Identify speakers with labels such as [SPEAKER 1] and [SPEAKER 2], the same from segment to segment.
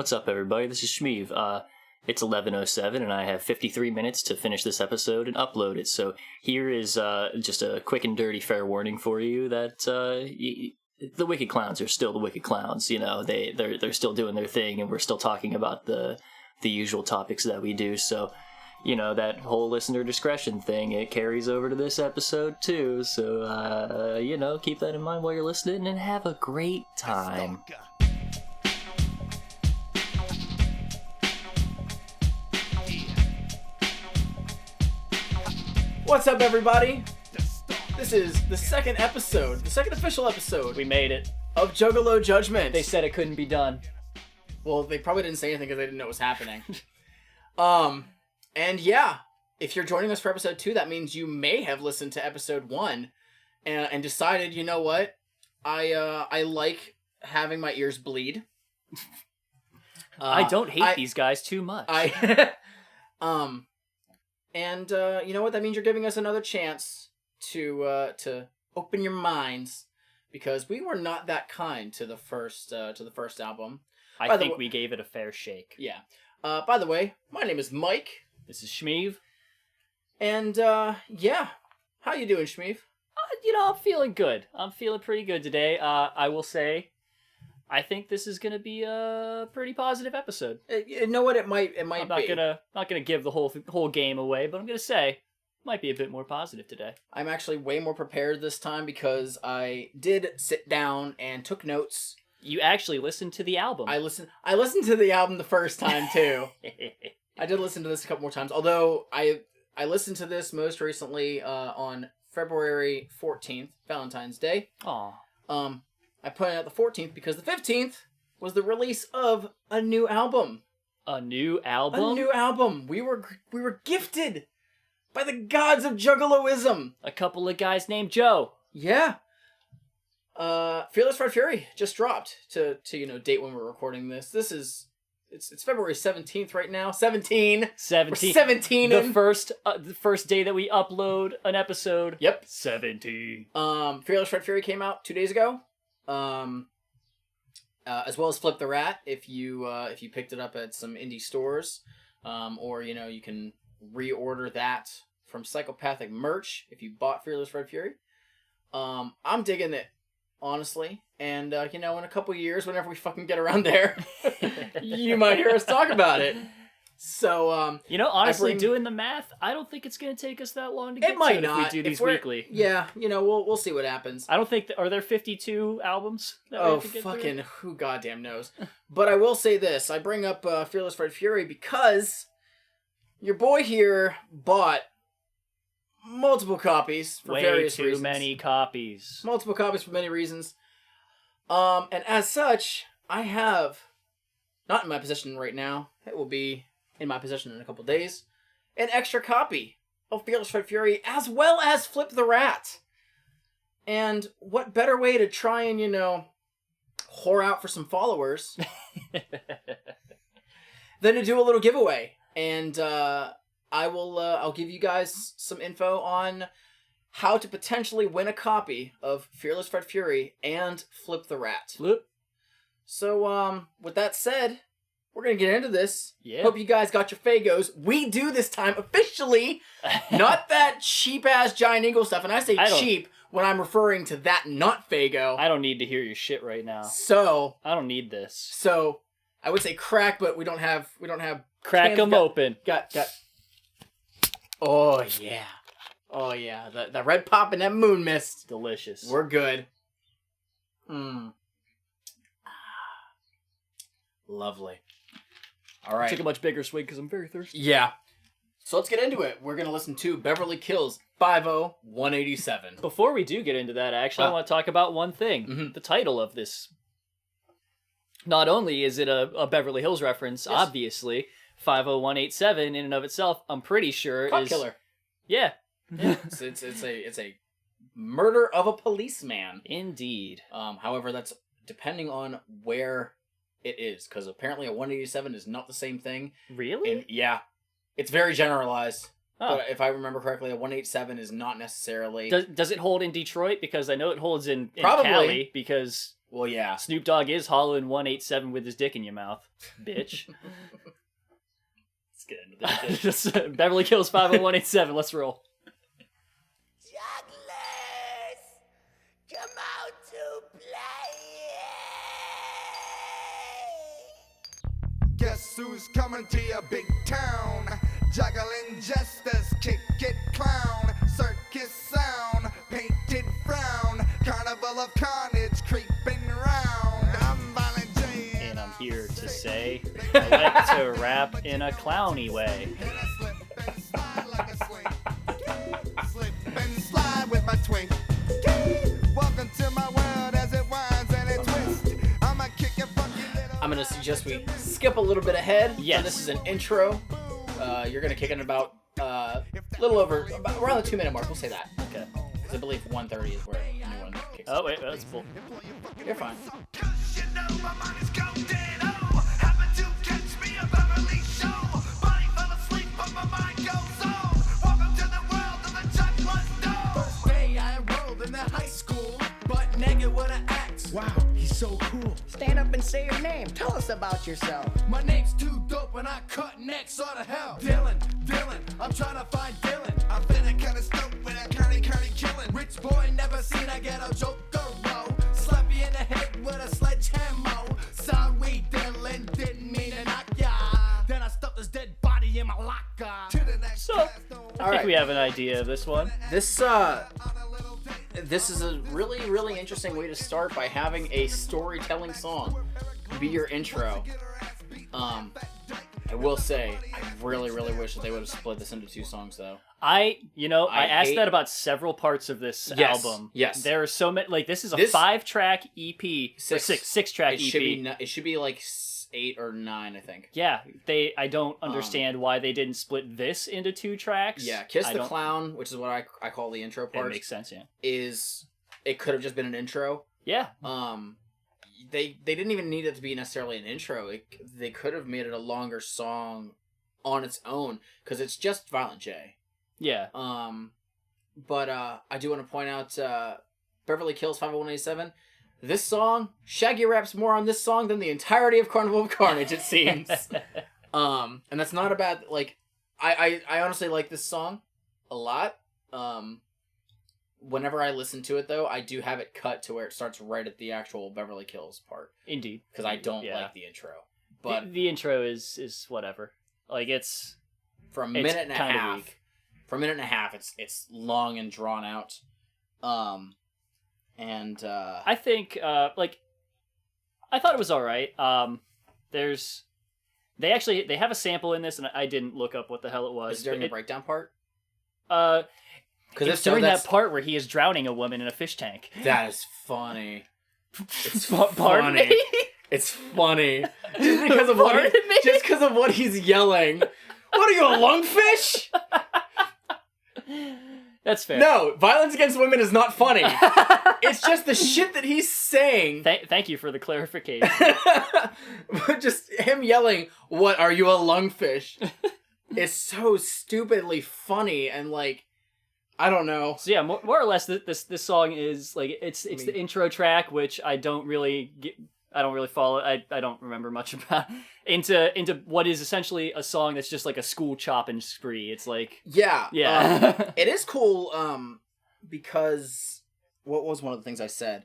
[SPEAKER 1] What's up, everybody? This is Shmeev. It's 11:07, and I have 53 minutes to finish this episode and upload it. So here is just a quick and dirty fair warning for you that the Wicked Clowns are still the Wicked Clowns. You know, they're still doing their thing, and we're still talking about the usual topics that we do. So, you know, that whole listener discretion thing, it carries over to this episode too. So, you know, keep that in mind while you're listening, and have a great time.
[SPEAKER 2] What's up, everybody? This is the second official episode.
[SPEAKER 1] We made it.
[SPEAKER 2] Of Juggalo Judgment.
[SPEAKER 1] They said it couldn't be done.
[SPEAKER 2] Well, they probably didn't say anything because they didn't know what was happening. And yeah, if you're joining us for episode 2, that means you may have listened to episode 1 and decided, you know what? I like having my ears bleed.
[SPEAKER 1] I don't hate these guys too much.
[SPEAKER 2] And you know what? That means you're giving us another chance to open your minds, because we were not that kind to the first album.
[SPEAKER 1] I think we gave it a fair shake.
[SPEAKER 2] Yeah. By the way, my name is Mike.
[SPEAKER 1] This is Shmeev.
[SPEAKER 2] And yeah, how you doing, Shmeev?
[SPEAKER 1] You know, I'm feeling good. I'm feeling pretty good today. I will say, I think this is gonna be a pretty positive episode.
[SPEAKER 2] You know what? It might
[SPEAKER 1] I'm not
[SPEAKER 2] be.
[SPEAKER 1] not gonna give the whole game away, but I'm gonna say it might be a bit more positive today.
[SPEAKER 2] I'm actually way more prepared this time because I did sit down and took notes.
[SPEAKER 1] You actually listened to the album.
[SPEAKER 2] I listened to the album the first time too. I did listen to this a couple more times, although I listened to this most recently on February 14th, Valentine's Day.
[SPEAKER 1] Aw.
[SPEAKER 2] I put it at the 14th because the 15th was the release of a new album.
[SPEAKER 1] A new album?
[SPEAKER 2] A new album. We were gifted by the gods of Juggaloism.
[SPEAKER 1] A couple of guys named Joe.
[SPEAKER 2] Yeah. Fearless Fred Fury just dropped to date when we're recording this. It's February 17th right now. 17. We're 17.
[SPEAKER 1] The first day that we upload an episode.
[SPEAKER 2] Yep.
[SPEAKER 1] 17.
[SPEAKER 2] Fearless Fred Fury came out 2 days ago. As well as Flip the Rat, if you picked it up at some indie stores, or you can reorder that from Psychopathic Merch if you bought Fearless Red Fury. I'm digging it, honestly, and in a couple years, whenever we fucking get around there, you might hear us talk about it. So,
[SPEAKER 1] honestly, doing the math, I don't think it's going to take us that long to get to it if we do these weekly.
[SPEAKER 2] Yeah, we'll see what happens.
[SPEAKER 1] I don't think... Are there 52 albums?
[SPEAKER 2] Who goddamn knows. But I will say this. I bring up Fearless Fred Fury because your boy here bought multiple copies for various reasons.
[SPEAKER 1] Way too many copies.
[SPEAKER 2] Multiple copies for many reasons. And as such, I have, not in my possession right now, it will be in my possession in a couple days, an extra copy of Fearless Fred Fury, as well as Flip the Rat. And what better way to try and, whore out for some followers than to do a little giveaway. And I'll give you guys some info on how to potentially win a copy of Fearless Fred Fury and Flip the Rat. So, with that said, we're going to get into this.
[SPEAKER 1] Yeah.
[SPEAKER 2] Hope you guys got your Fagos. We do this time officially. Not that cheap-ass Giant Eagle stuff. And I say cheap when I'm referring to that not Fago.
[SPEAKER 1] I don't need to hear your shit right now.
[SPEAKER 2] So.
[SPEAKER 1] I don't need this.
[SPEAKER 2] So, I would say crack, but we don't have.
[SPEAKER 1] Crack them open.
[SPEAKER 2] Got. Oh, yeah. Oh, yeah. The red pop and that moon mist.
[SPEAKER 1] Delicious.
[SPEAKER 2] We're good. Lovely. All right.
[SPEAKER 1] I took a much bigger swig because I'm very thirsty.
[SPEAKER 2] Yeah. So let's get into it. We're going to listen to Beverly Kills 50187.
[SPEAKER 1] Before we do get into that, actually, I want to talk about one thing.
[SPEAKER 2] Mm-hmm.
[SPEAKER 1] The title of this. Not only is it a Beverly Hills reference,
[SPEAKER 2] yes.
[SPEAKER 1] Obviously, 50187 in and of itself, I'm pretty sure
[SPEAKER 2] Cop
[SPEAKER 1] is...
[SPEAKER 2] killer.
[SPEAKER 1] Yeah.
[SPEAKER 2] It's a murder of a policeman.
[SPEAKER 1] Indeed.
[SPEAKER 2] However, that's depending on where it is, because apparently a 187 is not the same thing.
[SPEAKER 1] Really?
[SPEAKER 2] And yeah, it's very generalized.
[SPEAKER 1] Oh.
[SPEAKER 2] But if I remember correctly, a 187 is not necessarily...
[SPEAKER 1] Does it hold in Detroit? Because I know it holds in
[SPEAKER 2] Probably.
[SPEAKER 1] Cali, because
[SPEAKER 2] Well, yeah.
[SPEAKER 1] Snoop Dogg is hollering 187 with his dick in your mouth, bitch.
[SPEAKER 2] Let's get into this.
[SPEAKER 1] Just, Beverly Kills 50187. Let's roll.
[SPEAKER 3] Jugglers, come out to play.
[SPEAKER 4] Guess who's coming to your big town? Juggling jesters, kick it clown, circus sound, painted frown, carnival of carnage creeping round. I'm Violent J.
[SPEAKER 1] And I'm here to say I like to rap in a clowny way.
[SPEAKER 4] And I slip and slide like a swing. Slip and slide with my twink. Welcome to my world as it winds and it twists. I'ma kick your funky little.
[SPEAKER 2] I'm going to suggest we skip a little bit ahead.
[SPEAKER 1] Yes.
[SPEAKER 2] So this is an intro. You're going to kick in about a little over, around the 2-minute mark. We'll say that.
[SPEAKER 1] Okay.
[SPEAKER 2] Because I believe 1:30 is where the new one kicks in.
[SPEAKER 1] Oh, wait, that's full.
[SPEAKER 2] You're fine.
[SPEAKER 4] Cause you know my mind is going dead. Oh, happen to catch me a Beverly show. Body fell asleep, but my mind goes on. Welcome to the world of the Juggalo dog.
[SPEAKER 5] First day I enrolled in the high school, but naked with an axe.
[SPEAKER 6] Wow, he's so cool.
[SPEAKER 5] Stand up and say your name. Tell us about yourself. My name's too dope and I cut necks out of hell. Dylan, I'm trying to find Dylan.
[SPEAKER 4] I'm feeling kinda stoked with that curly killing.
[SPEAKER 5] Rich boy, never seen a ghetto joker roll. Slap you in the head with a sledgehammer. Sorry, Dylan, didn't mean to knock ya. Then I stuffed his dead body in my locker.
[SPEAKER 4] To the next
[SPEAKER 1] So,
[SPEAKER 4] class,
[SPEAKER 1] I
[SPEAKER 4] don't
[SPEAKER 1] think
[SPEAKER 2] All right.
[SPEAKER 1] we have an idea of this one.
[SPEAKER 2] This is a really, really interesting way to start by having a storytelling song be your intro. I will say, I really, really wish that they would have split this into 2 songs, though.
[SPEAKER 1] I
[SPEAKER 2] I
[SPEAKER 1] asked
[SPEAKER 2] hate-
[SPEAKER 1] that about several parts of this
[SPEAKER 2] Yes,
[SPEAKER 1] album.
[SPEAKER 2] yes.
[SPEAKER 1] There are so many, like, this is a
[SPEAKER 2] This-
[SPEAKER 1] 5-track EP. Six-track EP.
[SPEAKER 2] It should be like 8 or 9, I think.
[SPEAKER 1] Yeah, I don't understand why they didn't split this into 2 tracks.
[SPEAKER 2] Yeah, Kiss
[SPEAKER 1] I
[SPEAKER 2] the
[SPEAKER 1] don't-
[SPEAKER 2] Clown, which is what I call the intro
[SPEAKER 1] It
[SPEAKER 2] part,
[SPEAKER 1] makes sense, yeah.
[SPEAKER 2] it could have just been an intro.
[SPEAKER 1] Yeah,
[SPEAKER 2] They didn't even need it to be necessarily an intro. They could have made it a longer song on its own, because it's just Violent J.
[SPEAKER 1] yeah.
[SPEAKER 2] But I do want to point out Beverly Kills 50187. This song, Shaggy raps more on this song than the entirety of Carnival of Carnage, it seems. And that's not a bad, like, I honestly like this song a lot. Whenever I listen to it, though, I do have it cut to where it starts right at the actual Beverly Kills part,
[SPEAKER 1] Indeed.
[SPEAKER 2] because I don't
[SPEAKER 1] Yeah.
[SPEAKER 2] like the intro. But
[SPEAKER 1] The intro is whatever. Like, it's
[SPEAKER 2] for a
[SPEAKER 1] it's
[SPEAKER 2] minute and a
[SPEAKER 1] kinda
[SPEAKER 2] half,
[SPEAKER 1] weak.
[SPEAKER 2] it's long and drawn out.
[SPEAKER 1] I think, like, I thought it was alright. They have a sample in this, and I didn't look up what the hell it was.
[SPEAKER 2] is during
[SPEAKER 1] but
[SPEAKER 2] the breakdown part?
[SPEAKER 1] Because
[SPEAKER 2] if
[SPEAKER 1] it's
[SPEAKER 2] so,
[SPEAKER 1] during
[SPEAKER 2] that's-
[SPEAKER 1] that part where he is drowning a woman in a fish tank.
[SPEAKER 2] That is funny. It's
[SPEAKER 1] Pardon
[SPEAKER 2] funny.
[SPEAKER 1] me?
[SPEAKER 2] It's funny just because of what
[SPEAKER 1] Pardon me?
[SPEAKER 2] just because of what he's yelling. What are you, a lungfish?
[SPEAKER 1] That's fair.
[SPEAKER 2] No, violence against women is not funny. It's just the shit that he's saying.
[SPEAKER 1] Thank you for the clarification.
[SPEAKER 2] Just him yelling, "What are you, a lungfish?" It's so stupidly funny, and like, I don't know.
[SPEAKER 1] So yeah, more or less, this song is like it's the intro track, which I don't really follow. I don't remember much about into what is essentially a song that's just like a school chopping spree. It's like
[SPEAKER 2] Yeah.
[SPEAKER 1] yeah.
[SPEAKER 2] It is cool, because what was one of the things I said?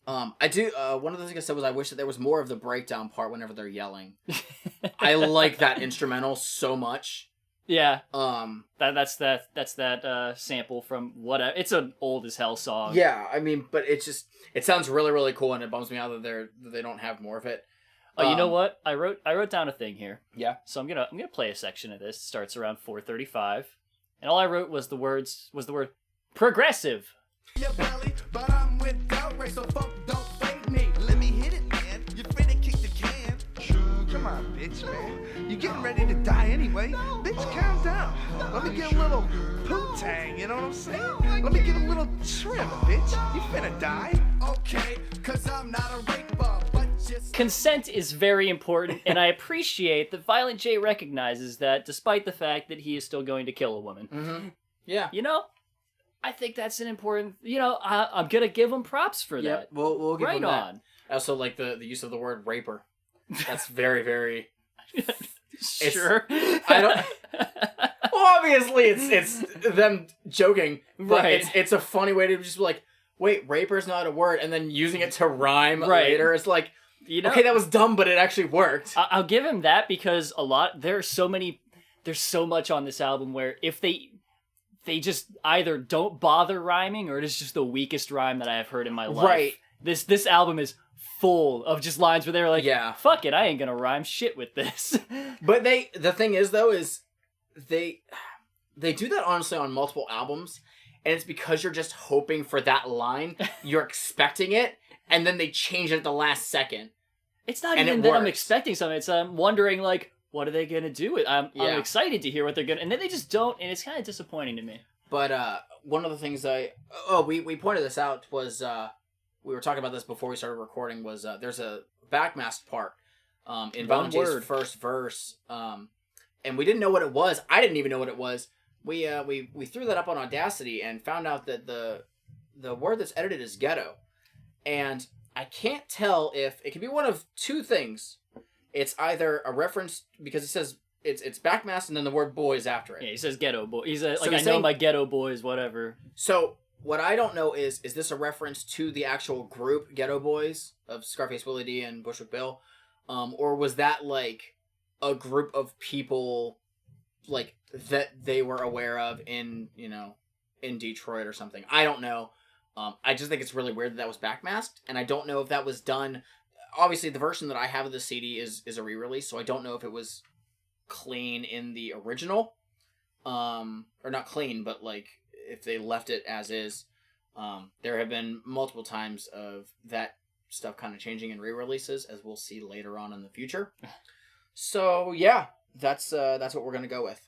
[SPEAKER 2] One of the things I said was I wish that there was more of the breakdown part whenever they're yelling. I like that instrumental so much.
[SPEAKER 1] Yeah.
[SPEAKER 2] That's
[SPEAKER 1] that sample from whatever. It's an old as hell song.
[SPEAKER 2] Yeah, I mean, but it sounds really, really cool, and it bums me out that they don't have more of it.
[SPEAKER 1] Oh, you know what? I wrote down a thing here.
[SPEAKER 2] Yeah.
[SPEAKER 1] So I'm gonna play a section of this. It starts around 4:35, and all I wrote was the word progressive.
[SPEAKER 5] Your belly, but I'm without race, so fuck, don't fake me.
[SPEAKER 4] Let me hit it, man. You finna kick the can. Come on, bitch, man. You're getting ready to die anyway. Bitch, calm down. Let me get a little poo-tang, you know what I'm saying? Let me get a little trim, bitch. You finna die.
[SPEAKER 5] Okay, cause I'm not a raper, but just
[SPEAKER 1] Consent is very important, and I appreciate that Violent J recognizes that, despite the fact that he is still going to kill a woman.
[SPEAKER 2] Mm-hmm. Yeah.
[SPEAKER 1] You know, I think that's an important. You know, I'm gonna give him props for that.
[SPEAKER 2] We'll give
[SPEAKER 1] Right
[SPEAKER 2] him that.
[SPEAKER 1] on.
[SPEAKER 2] I also like the use of the word raper. That's very, very...
[SPEAKER 1] Sure.
[SPEAKER 2] I don't... Well, obviously, it's them joking, but
[SPEAKER 1] Right.
[SPEAKER 2] it's a funny way to just be like, wait, raper's not a word, and then using it to rhyme
[SPEAKER 1] Right.
[SPEAKER 2] later. It's like,
[SPEAKER 1] You know,
[SPEAKER 2] okay, that was dumb, but it actually worked.
[SPEAKER 1] I'll give him that because there's so much on this album where if they just either don't bother rhyming or it is just the weakest rhyme that I have heard in my life.
[SPEAKER 2] Right.
[SPEAKER 1] This album is full of just lines where they're like,
[SPEAKER 2] Yeah.
[SPEAKER 1] fuck it, I ain't gonna rhyme shit with this.
[SPEAKER 2] But the thing is, though, is they do that honestly on multiple albums, and it's because you're just hoping for that line, you're expecting it, and then they change it at the last second.
[SPEAKER 1] It's not
[SPEAKER 2] And
[SPEAKER 1] even
[SPEAKER 2] it
[SPEAKER 1] that I'm
[SPEAKER 2] works.
[SPEAKER 1] expecting something. It's I'm wondering like, what are they gonna do? I'm excited to hear what they're gonna, and then they just don't, and it's kind of disappointing to me.
[SPEAKER 2] But one of the things we pointed this out was we were talking about this before we started recording was there's a backmasked part in
[SPEAKER 1] One
[SPEAKER 2] Valentin's
[SPEAKER 1] word.
[SPEAKER 2] first verse, and we didn't know what it was. I didn't even know what it was. We threw that up on Audacity and found out that the word that's edited is ghetto, and I can't tell if it could be one of two things. It's either a reference because it says it's backmasked and then the word boys after it.
[SPEAKER 1] Yeah, he says ghetto boy. He's like,
[SPEAKER 2] he's
[SPEAKER 1] I know
[SPEAKER 2] saying-
[SPEAKER 1] my ghetto boys, whatever.
[SPEAKER 2] So what I don't know is this a reference to the actual group Ghetto Boys of Scarface Willie D and Bushwick Bill, or was that like a group of people like that they were aware of in Detroit or something? I don't know. I just think it's really weird that was backmasked, and I don't know if that was done. Obviously, the version that I have of the CD is a re-release, so I don't know if it was clean in the original, or not clean, but like if they left it as is. There have been multiple times of that stuff kind of changing in re-releases, as we'll see later on in the future. So yeah, that's what we're gonna go with.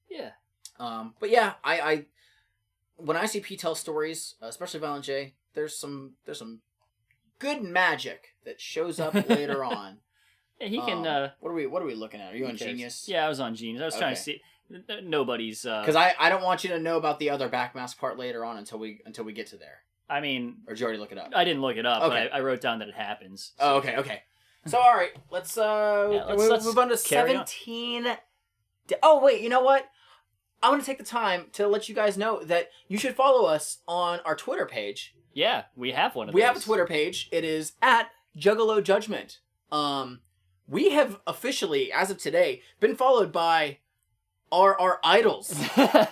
[SPEAKER 1] Yeah.
[SPEAKER 2] But yeah, I when I see P tell stories, especially Violent J, there's some good magic that shows up later on.
[SPEAKER 1] Yeah, he can.
[SPEAKER 2] What are we looking at? Are you on
[SPEAKER 1] cares?
[SPEAKER 2] Genius?
[SPEAKER 1] Yeah, I was on Genius. I was trying to see. Nobody's.
[SPEAKER 2] Because I don't want you to know about the other backmask part later on until we get to there.
[SPEAKER 1] I mean,
[SPEAKER 2] Or did you already look it up?
[SPEAKER 1] I didn't look it up.
[SPEAKER 2] Okay.
[SPEAKER 1] But I wrote down that it happens.
[SPEAKER 2] Oh, okay. So all right, let's
[SPEAKER 1] let's
[SPEAKER 2] move on to
[SPEAKER 1] carry on.
[SPEAKER 2] 17. Oh wait, you know what? I want to take the time to let you guys know that you should follow us on our Twitter page.
[SPEAKER 1] Yeah, we have one of
[SPEAKER 2] We
[SPEAKER 1] those.
[SPEAKER 2] have a Twitter page. It is at Juggalo Judgment. We have officially, as of today, been followed by our idols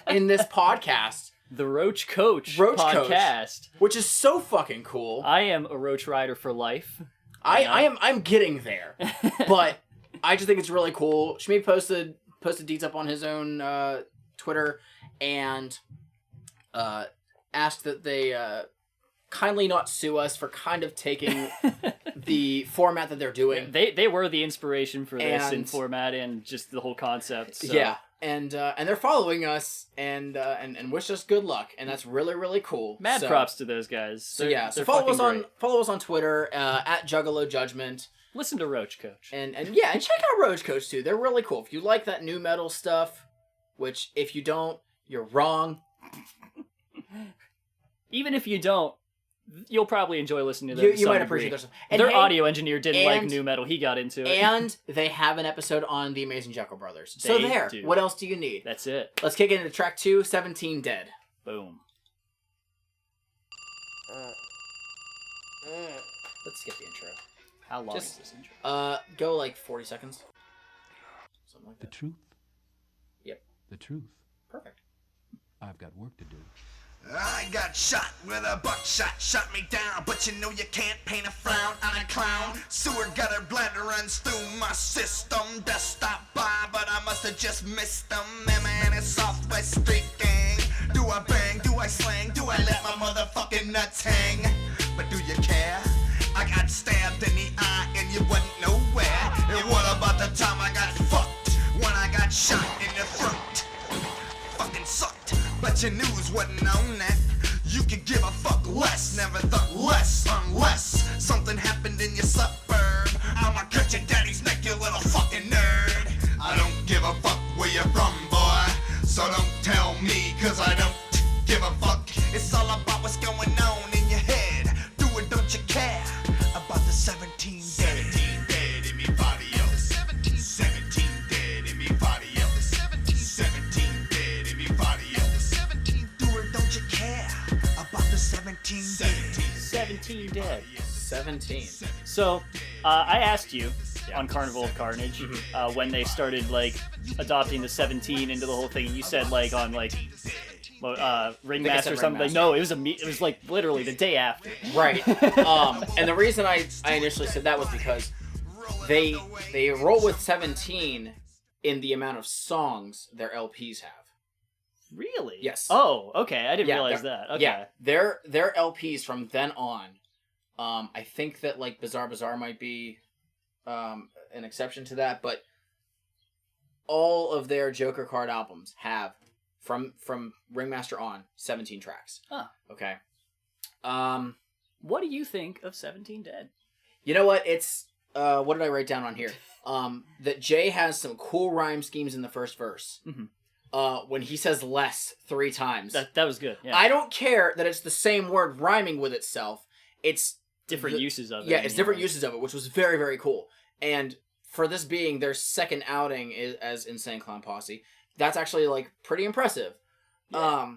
[SPEAKER 2] in this podcast,
[SPEAKER 1] The Roach Coach
[SPEAKER 2] Roach Coach.
[SPEAKER 1] podcast.
[SPEAKER 2] which is so fucking cool.
[SPEAKER 1] I am a Roach Rider for life.
[SPEAKER 2] I'm getting there, but I just think it's really cool. Shmi posted deets up on his own Twitter and asked that they kindly not sue us for kind of taking the format that they're doing.
[SPEAKER 1] They were the inspiration for this in
[SPEAKER 2] And-
[SPEAKER 1] format and just the whole concept. So.
[SPEAKER 2] Yeah, and they're following us and wish us good luck, and that's really really cool.
[SPEAKER 1] Mad
[SPEAKER 2] So-
[SPEAKER 1] props to those guys.
[SPEAKER 2] So
[SPEAKER 1] They're-
[SPEAKER 2] yeah, so
[SPEAKER 1] they're
[SPEAKER 2] follow us
[SPEAKER 1] fucking great.
[SPEAKER 2] follow us on Twitter at Juggalo Judgment.
[SPEAKER 1] Listen to Roach Coach.
[SPEAKER 2] And yeah, and check out Roach Coach too. They're really cool. If you like that new metal stuff, which if you don't, you're wrong.
[SPEAKER 1] Even if you don't, you'll probably enjoy listening to them.
[SPEAKER 2] You might appreciate their stuff. And
[SPEAKER 1] Their
[SPEAKER 2] hey,
[SPEAKER 1] audio engineer didn't like
[SPEAKER 2] and-
[SPEAKER 1] new metal. He got into it.
[SPEAKER 2] And they have an episode on the Amazing Jekyll Brothers. So
[SPEAKER 1] They
[SPEAKER 2] there.
[SPEAKER 1] do.
[SPEAKER 2] What else do you need?
[SPEAKER 1] That's it.
[SPEAKER 2] Let's kick into track 2, 17 Dead.
[SPEAKER 1] Boom.
[SPEAKER 2] Let's skip the intro.
[SPEAKER 1] How long
[SPEAKER 2] Just-
[SPEAKER 1] is this intro?
[SPEAKER 2] Go like 40 seconds. Something like
[SPEAKER 6] The
[SPEAKER 2] that.
[SPEAKER 6] truth?
[SPEAKER 2] Yep.
[SPEAKER 6] The truth.
[SPEAKER 2] Perfect.
[SPEAKER 6] I've got work to do.
[SPEAKER 5] I got shot with a buckshot, shot me down, but you know you can't paint a frown on a clown. Sewer gutter blood runs through my system. Just stopped by, but I must have just missed them. Man, it's Southwest Street Gang. Do I bang? Do I slang? Do I let my motherfucking nuts hang? But do you care? I got stabbed in the eye and you wasn't nowhere. And what about the time I got fucked when I got shot in the throat? Fucking sucked, but your news wasn't on that. You could give a fuck less, never thought less, unless something happened in your suburb. I'ma cut your daddy's neck, you little fucking nerd. I don't give a fuck where you're from, boy, so don't tell me, cause I don't give a fuck. It's all about what's going on in your head. Do it, don't you care about the 7
[SPEAKER 1] Dead.
[SPEAKER 2] 17.
[SPEAKER 7] So, I asked you on Carnival of Carnage when they started like adopting the 17 into the whole thing, and you said like on like Ringmaster or something. Like, no, it was like literally the day after.
[SPEAKER 2] Right. And the reason I initially said that was because they roll with 17 in the amount of songs their LPs have.
[SPEAKER 7] Really?
[SPEAKER 2] Yes.
[SPEAKER 7] Oh, okay. I didn't realize that. Okay.
[SPEAKER 2] Yeah, their LPs from then on. I think that like Bizarre Bazaar might be an exception to that, but all of their Joker card albums have from Ringmaster on 17 tracks.
[SPEAKER 7] Huh.
[SPEAKER 2] Okay.
[SPEAKER 7] What do you think of 17 Dead?
[SPEAKER 2] You know what? It's what did I write down on here? That Jay has some cool rhyme schemes in the first verse.
[SPEAKER 7] Mm-hmm.
[SPEAKER 2] When he says less 3 times.
[SPEAKER 7] That was good. Yeah.
[SPEAKER 2] I don't care that it's the same word rhyming with itself. It's
[SPEAKER 7] different uses of it.
[SPEAKER 2] Yeah, it's different uses of it, which was very, very cool. And for this being their second outing as Insane Clown Posse, that's actually like pretty impressive. Yeah.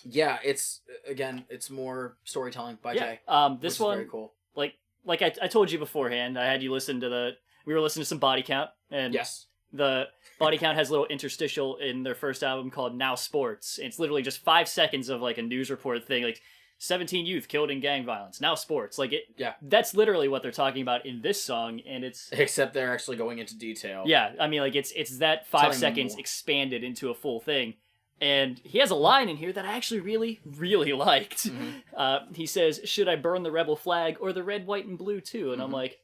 [SPEAKER 2] Yeah, it's more storytelling by Jay.
[SPEAKER 7] This one,
[SPEAKER 2] very cool.
[SPEAKER 7] Like I told you beforehand, I had you listen to we were listening to some Body Count, and
[SPEAKER 2] yes.
[SPEAKER 7] The Body Count has a little interstitial in their first album called Now Sports. It's literally just 5 seconds of like a news report thing, like 17 youth killed in gang violence. Now sports. Like it. Yeah. That's literally what they're talking about in this song, and it's
[SPEAKER 2] except they're actually going into detail.
[SPEAKER 7] Yeah, I mean, like it's that 5 seconds expanded into a full thing. And he has a line in here that I actually really, really liked. Mm-hmm. He says, "Should I burn the rebel flag or the red, white, and blue too?" And I'm like,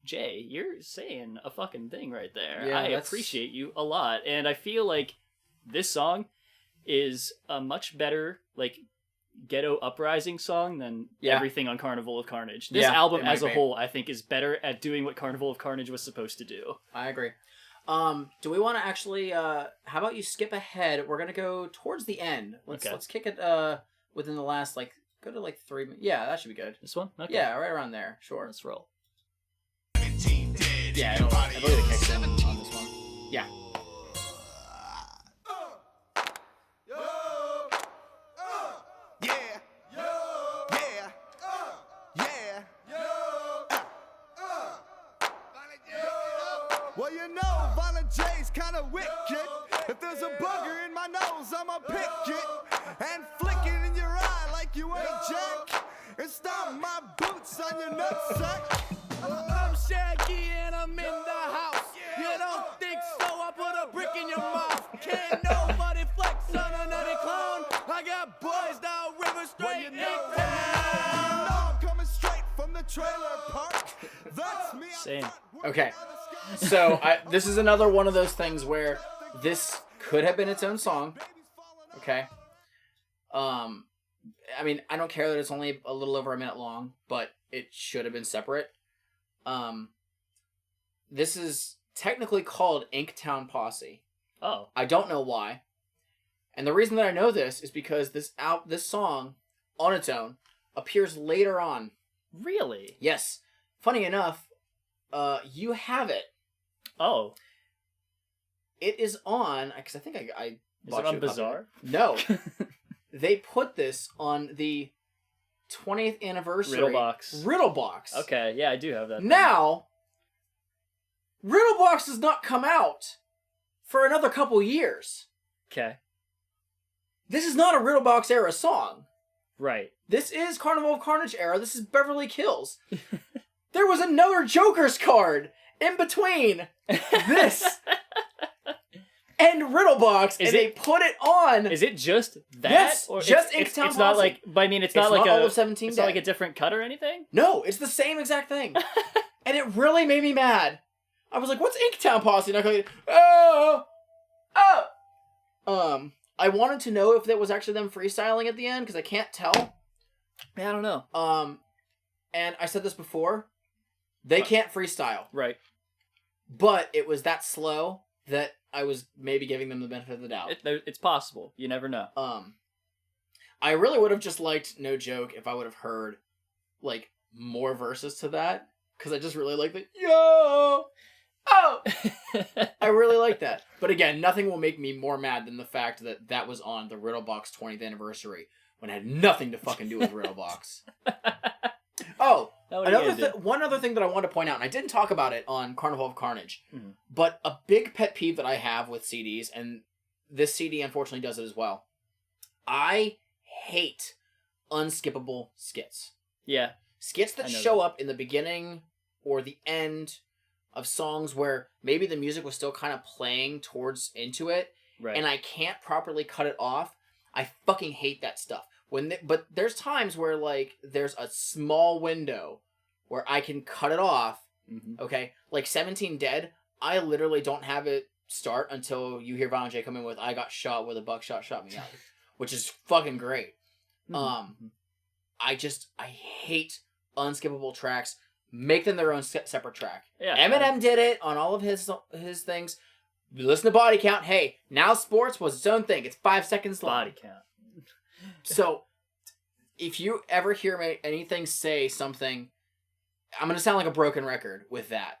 [SPEAKER 7] Jay, you're saying a fucking thing right there. Yeah, I appreciate you a lot. And I feel like this song is a much better, like, ghetto uprising song than everything on Carnival of Carnage. This album as a whole, I think, is better at doing what Carnival of Carnage was supposed to do.
[SPEAKER 2] I agree. Do we want to actually, how about you skip ahead? We're going to go towards the end. Let's kick it within the last, like, go to like 3 minutes. Yeah, that should be good.
[SPEAKER 7] This one? Okay.
[SPEAKER 2] Yeah, right around there. Sure.
[SPEAKER 7] Let's roll.
[SPEAKER 2] Yeah, I believe it kicks in on this one. Yeah.
[SPEAKER 4] Well, you know, Violent J's kinda wicked. If there's a booger in my nose, I'ma pick it and flick it in your eye like you ain't Jack, and stomp my boots on your nutsack.
[SPEAKER 3] I'm Shaggy and I'm in the house. You don't think so? I put a brick in your mouth. Can't nobody flex on another clown. I got boys down River Straight in town.
[SPEAKER 4] You know I'm coming straight from the trailer park. That's me.
[SPEAKER 7] Same.
[SPEAKER 2] Okay. So this is another one of those things where this could have been its own song. Okay. I mean, I don't care that it's only a little over a minute long, but it should have been separate. This is technically called Inktown Posse.
[SPEAKER 7] Oh.
[SPEAKER 2] I don't know why. And the reason that I know this is because this song, on its own, appears later on.
[SPEAKER 7] Really?
[SPEAKER 2] Yes. Funny enough, you have it.
[SPEAKER 7] Oh.
[SPEAKER 2] It is on, because I think I
[SPEAKER 7] is it on Bizarre?
[SPEAKER 2] No. They put this on the 20th anniversary Riddle Box.
[SPEAKER 7] Okay, yeah, I do have that.
[SPEAKER 2] Now, Riddle Box does not come out for another couple years.
[SPEAKER 7] Okay.
[SPEAKER 2] This is not a Riddle Box era song.
[SPEAKER 7] Right.
[SPEAKER 2] This is Carnival of Carnage era. This is Beverly Kills. There was another Joker's card in between this and Riddle Box, and they put it on.
[SPEAKER 7] Is it just that?
[SPEAKER 2] Yes,
[SPEAKER 7] or
[SPEAKER 2] just
[SPEAKER 7] it's
[SPEAKER 2] Inktown
[SPEAKER 7] not like. But I mean, it's not like
[SPEAKER 2] all of 17
[SPEAKER 7] It's not like a different cut or anything.
[SPEAKER 2] No, it's the same exact thing, and it really made me mad. I was like, "What's Inktown Posse?" And I go, I wanted to know if that was actually them freestyling at the end because I can't tell.
[SPEAKER 7] Yeah, I don't know.
[SPEAKER 2] And I said this before. They can't freestyle.
[SPEAKER 7] Right.
[SPEAKER 2] But it was that slow that I was maybe giving them the benefit of the doubt.
[SPEAKER 7] It's possible. You never know.
[SPEAKER 2] I really would have just liked, no joke, if I would have heard, like, more verses to that. Because I just really like the, yo! Oh! I really like that. But again, nothing will make me more mad than the fact that that was on the Riddle Box 20th anniversary, when it had nothing to fucking do with Riddlebox. Oh, one other thing that I want to point out, and I didn't talk about it on Carnival of Carnage, but a big pet peeve that I have with CDs, and this CD unfortunately does it as well. I hate unskippable skits.
[SPEAKER 7] Yeah.
[SPEAKER 2] Skits that show up in the beginning or the end of songs where maybe the music was still kind of playing towards into it,
[SPEAKER 7] right,
[SPEAKER 2] and I can't properly cut it off. I fucking hate that stuff. But there's times where, like, there's a small window where I can cut it off, okay? Like 17 Dead, I literally don't have it start until you hear Violent J come in with "I got shot with a buckshot shot me out," which is fucking great. I hate unskippable tracks. Make them their own separate track.
[SPEAKER 7] Yeah,
[SPEAKER 2] Eminem did it on all of his things. You listen to Body Count. Hey, Now Sports was its own thing. It's 5 seconds long.
[SPEAKER 7] Body Count.
[SPEAKER 2] So, if you ever hear anything say something, I'm going to sound like a broken record with that.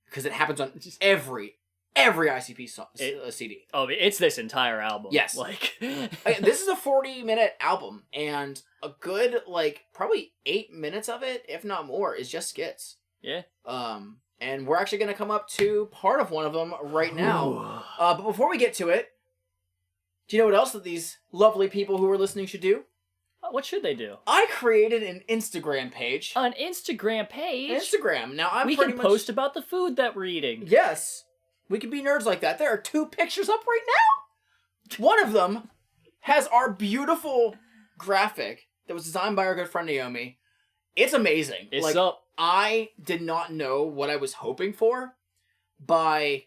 [SPEAKER 2] Because it happens on every ICP song, CD.
[SPEAKER 7] Oh, it's this entire album.
[SPEAKER 2] Yes.
[SPEAKER 7] Like,
[SPEAKER 2] this is a 40-minute album, and a good, like, probably 8 minutes of it, if not more, is just skits.
[SPEAKER 7] Yeah.
[SPEAKER 2] And we're actually going to come up to part of one of them right now. But before we get to it, do you know what else that these lovely people who are listening should do?
[SPEAKER 7] What should they do?
[SPEAKER 2] I created an Instagram page.
[SPEAKER 7] An Instagram page?
[SPEAKER 2] Instagram. Now,
[SPEAKER 7] we can post about the food that we're eating.
[SPEAKER 2] Yes. We can be nerds like that. There are 2 pictures up right now. One of them has our beautiful graphic that was designed by our good friend Naomi. It's amazing.
[SPEAKER 7] It's up.
[SPEAKER 2] I did not know what I was hoping for by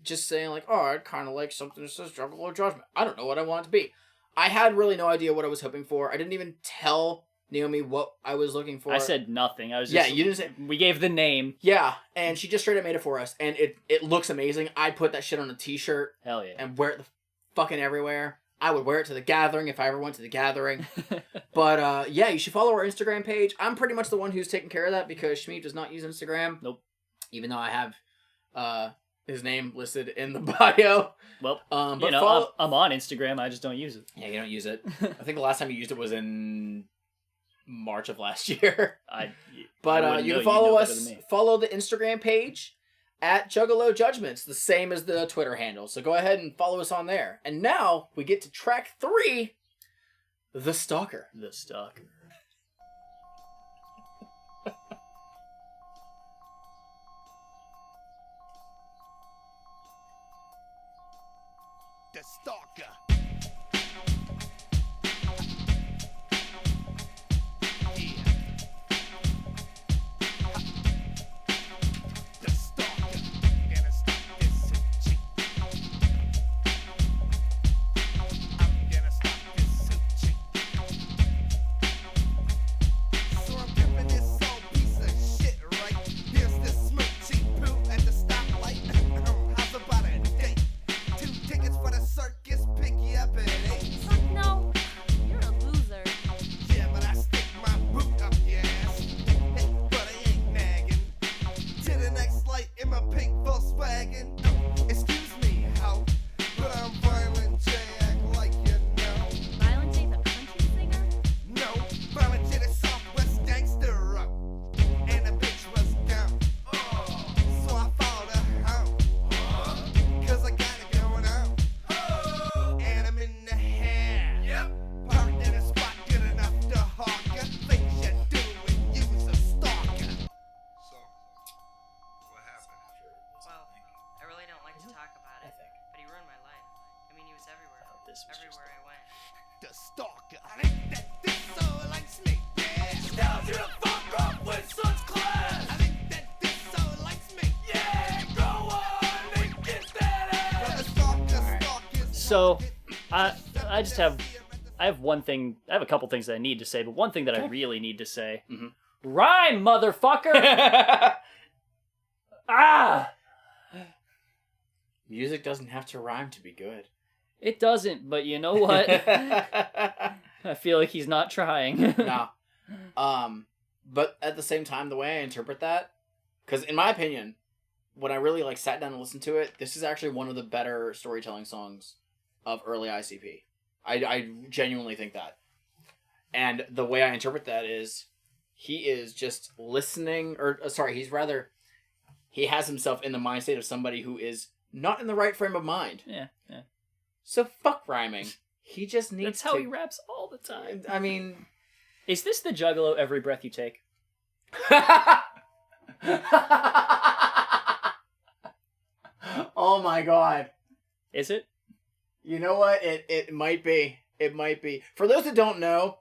[SPEAKER 2] just saying, like, oh, I'd kind of like something that says Juggalo Judgment. I don't know what I want it to be. I had really no idea what I was hoping for. I didn't even tell Naomi what I was looking for.
[SPEAKER 7] I said nothing. I was just...
[SPEAKER 2] Yeah, you didn't say...
[SPEAKER 7] We gave the name.
[SPEAKER 2] Yeah, and she just straight up made it for us, and it looks amazing. I'd put that shit on a t-shirt.
[SPEAKER 7] Hell yeah.
[SPEAKER 2] And wear it fucking everywhere. I would wear it to the gathering if I ever went to the gathering. But, yeah, you should follow our Instagram page. I'm pretty much the one who's taking care of that because Shmeev does not use Instagram.
[SPEAKER 7] Nope.
[SPEAKER 2] Even though I have his name listed in the bio.
[SPEAKER 7] Well,
[SPEAKER 2] but
[SPEAKER 7] you know, I'm on Instagram. I just don't use it.
[SPEAKER 2] Yeah, you don't use it. I think the last time you used it was in March of last year. But you can follow us. Follow the Instagram page at Juggalo Judgments, the same as the Twitter handle. So go ahead and follow us on there. And now we get to track 3, The Stalker.
[SPEAKER 7] The Stalker.
[SPEAKER 3] The Stalker.
[SPEAKER 8] Everywhere I went.
[SPEAKER 3] The Stalker. I think that this soul likes me. Yeah. Tells you to fuck off with such class. I think that this soul likes me. Yeah. Go on and get that ass. Right.
[SPEAKER 7] So, I have one thing. I have a couple things that I need to say, but one thing that I really need to say. Mm-hmm. Rhyme, motherfucker! Ah!
[SPEAKER 2] Music doesn't have to rhyme to be good.
[SPEAKER 7] It doesn't, but you know what? I feel like he's not trying.
[SPEAKER 2] No. But at the same time, the way I interpret that, because in my opinion, when I really sat down and listened to it, this is actually one of the better storytelling songs of early ICP. I genuinely think that. And the way I interpret that is he is just listening, he has himself in the mind state of somebody who is not in the right frame of mind.
[SPEAKER 7] Yeah.
[SPEAKER 2] So fuck rhyming. He just needs
[SPEAKER 7] That's how he raps all the time.
[SPEAKER 2] I mean...
[SPEAKER 7] Is this the Juggalo Every Breath You Take?
[SPEAKER 2] Oh my god.
[SPEAKER 7] Is it?
[SPEAKER 2] You know what? It might be. It might be. For those that don't know,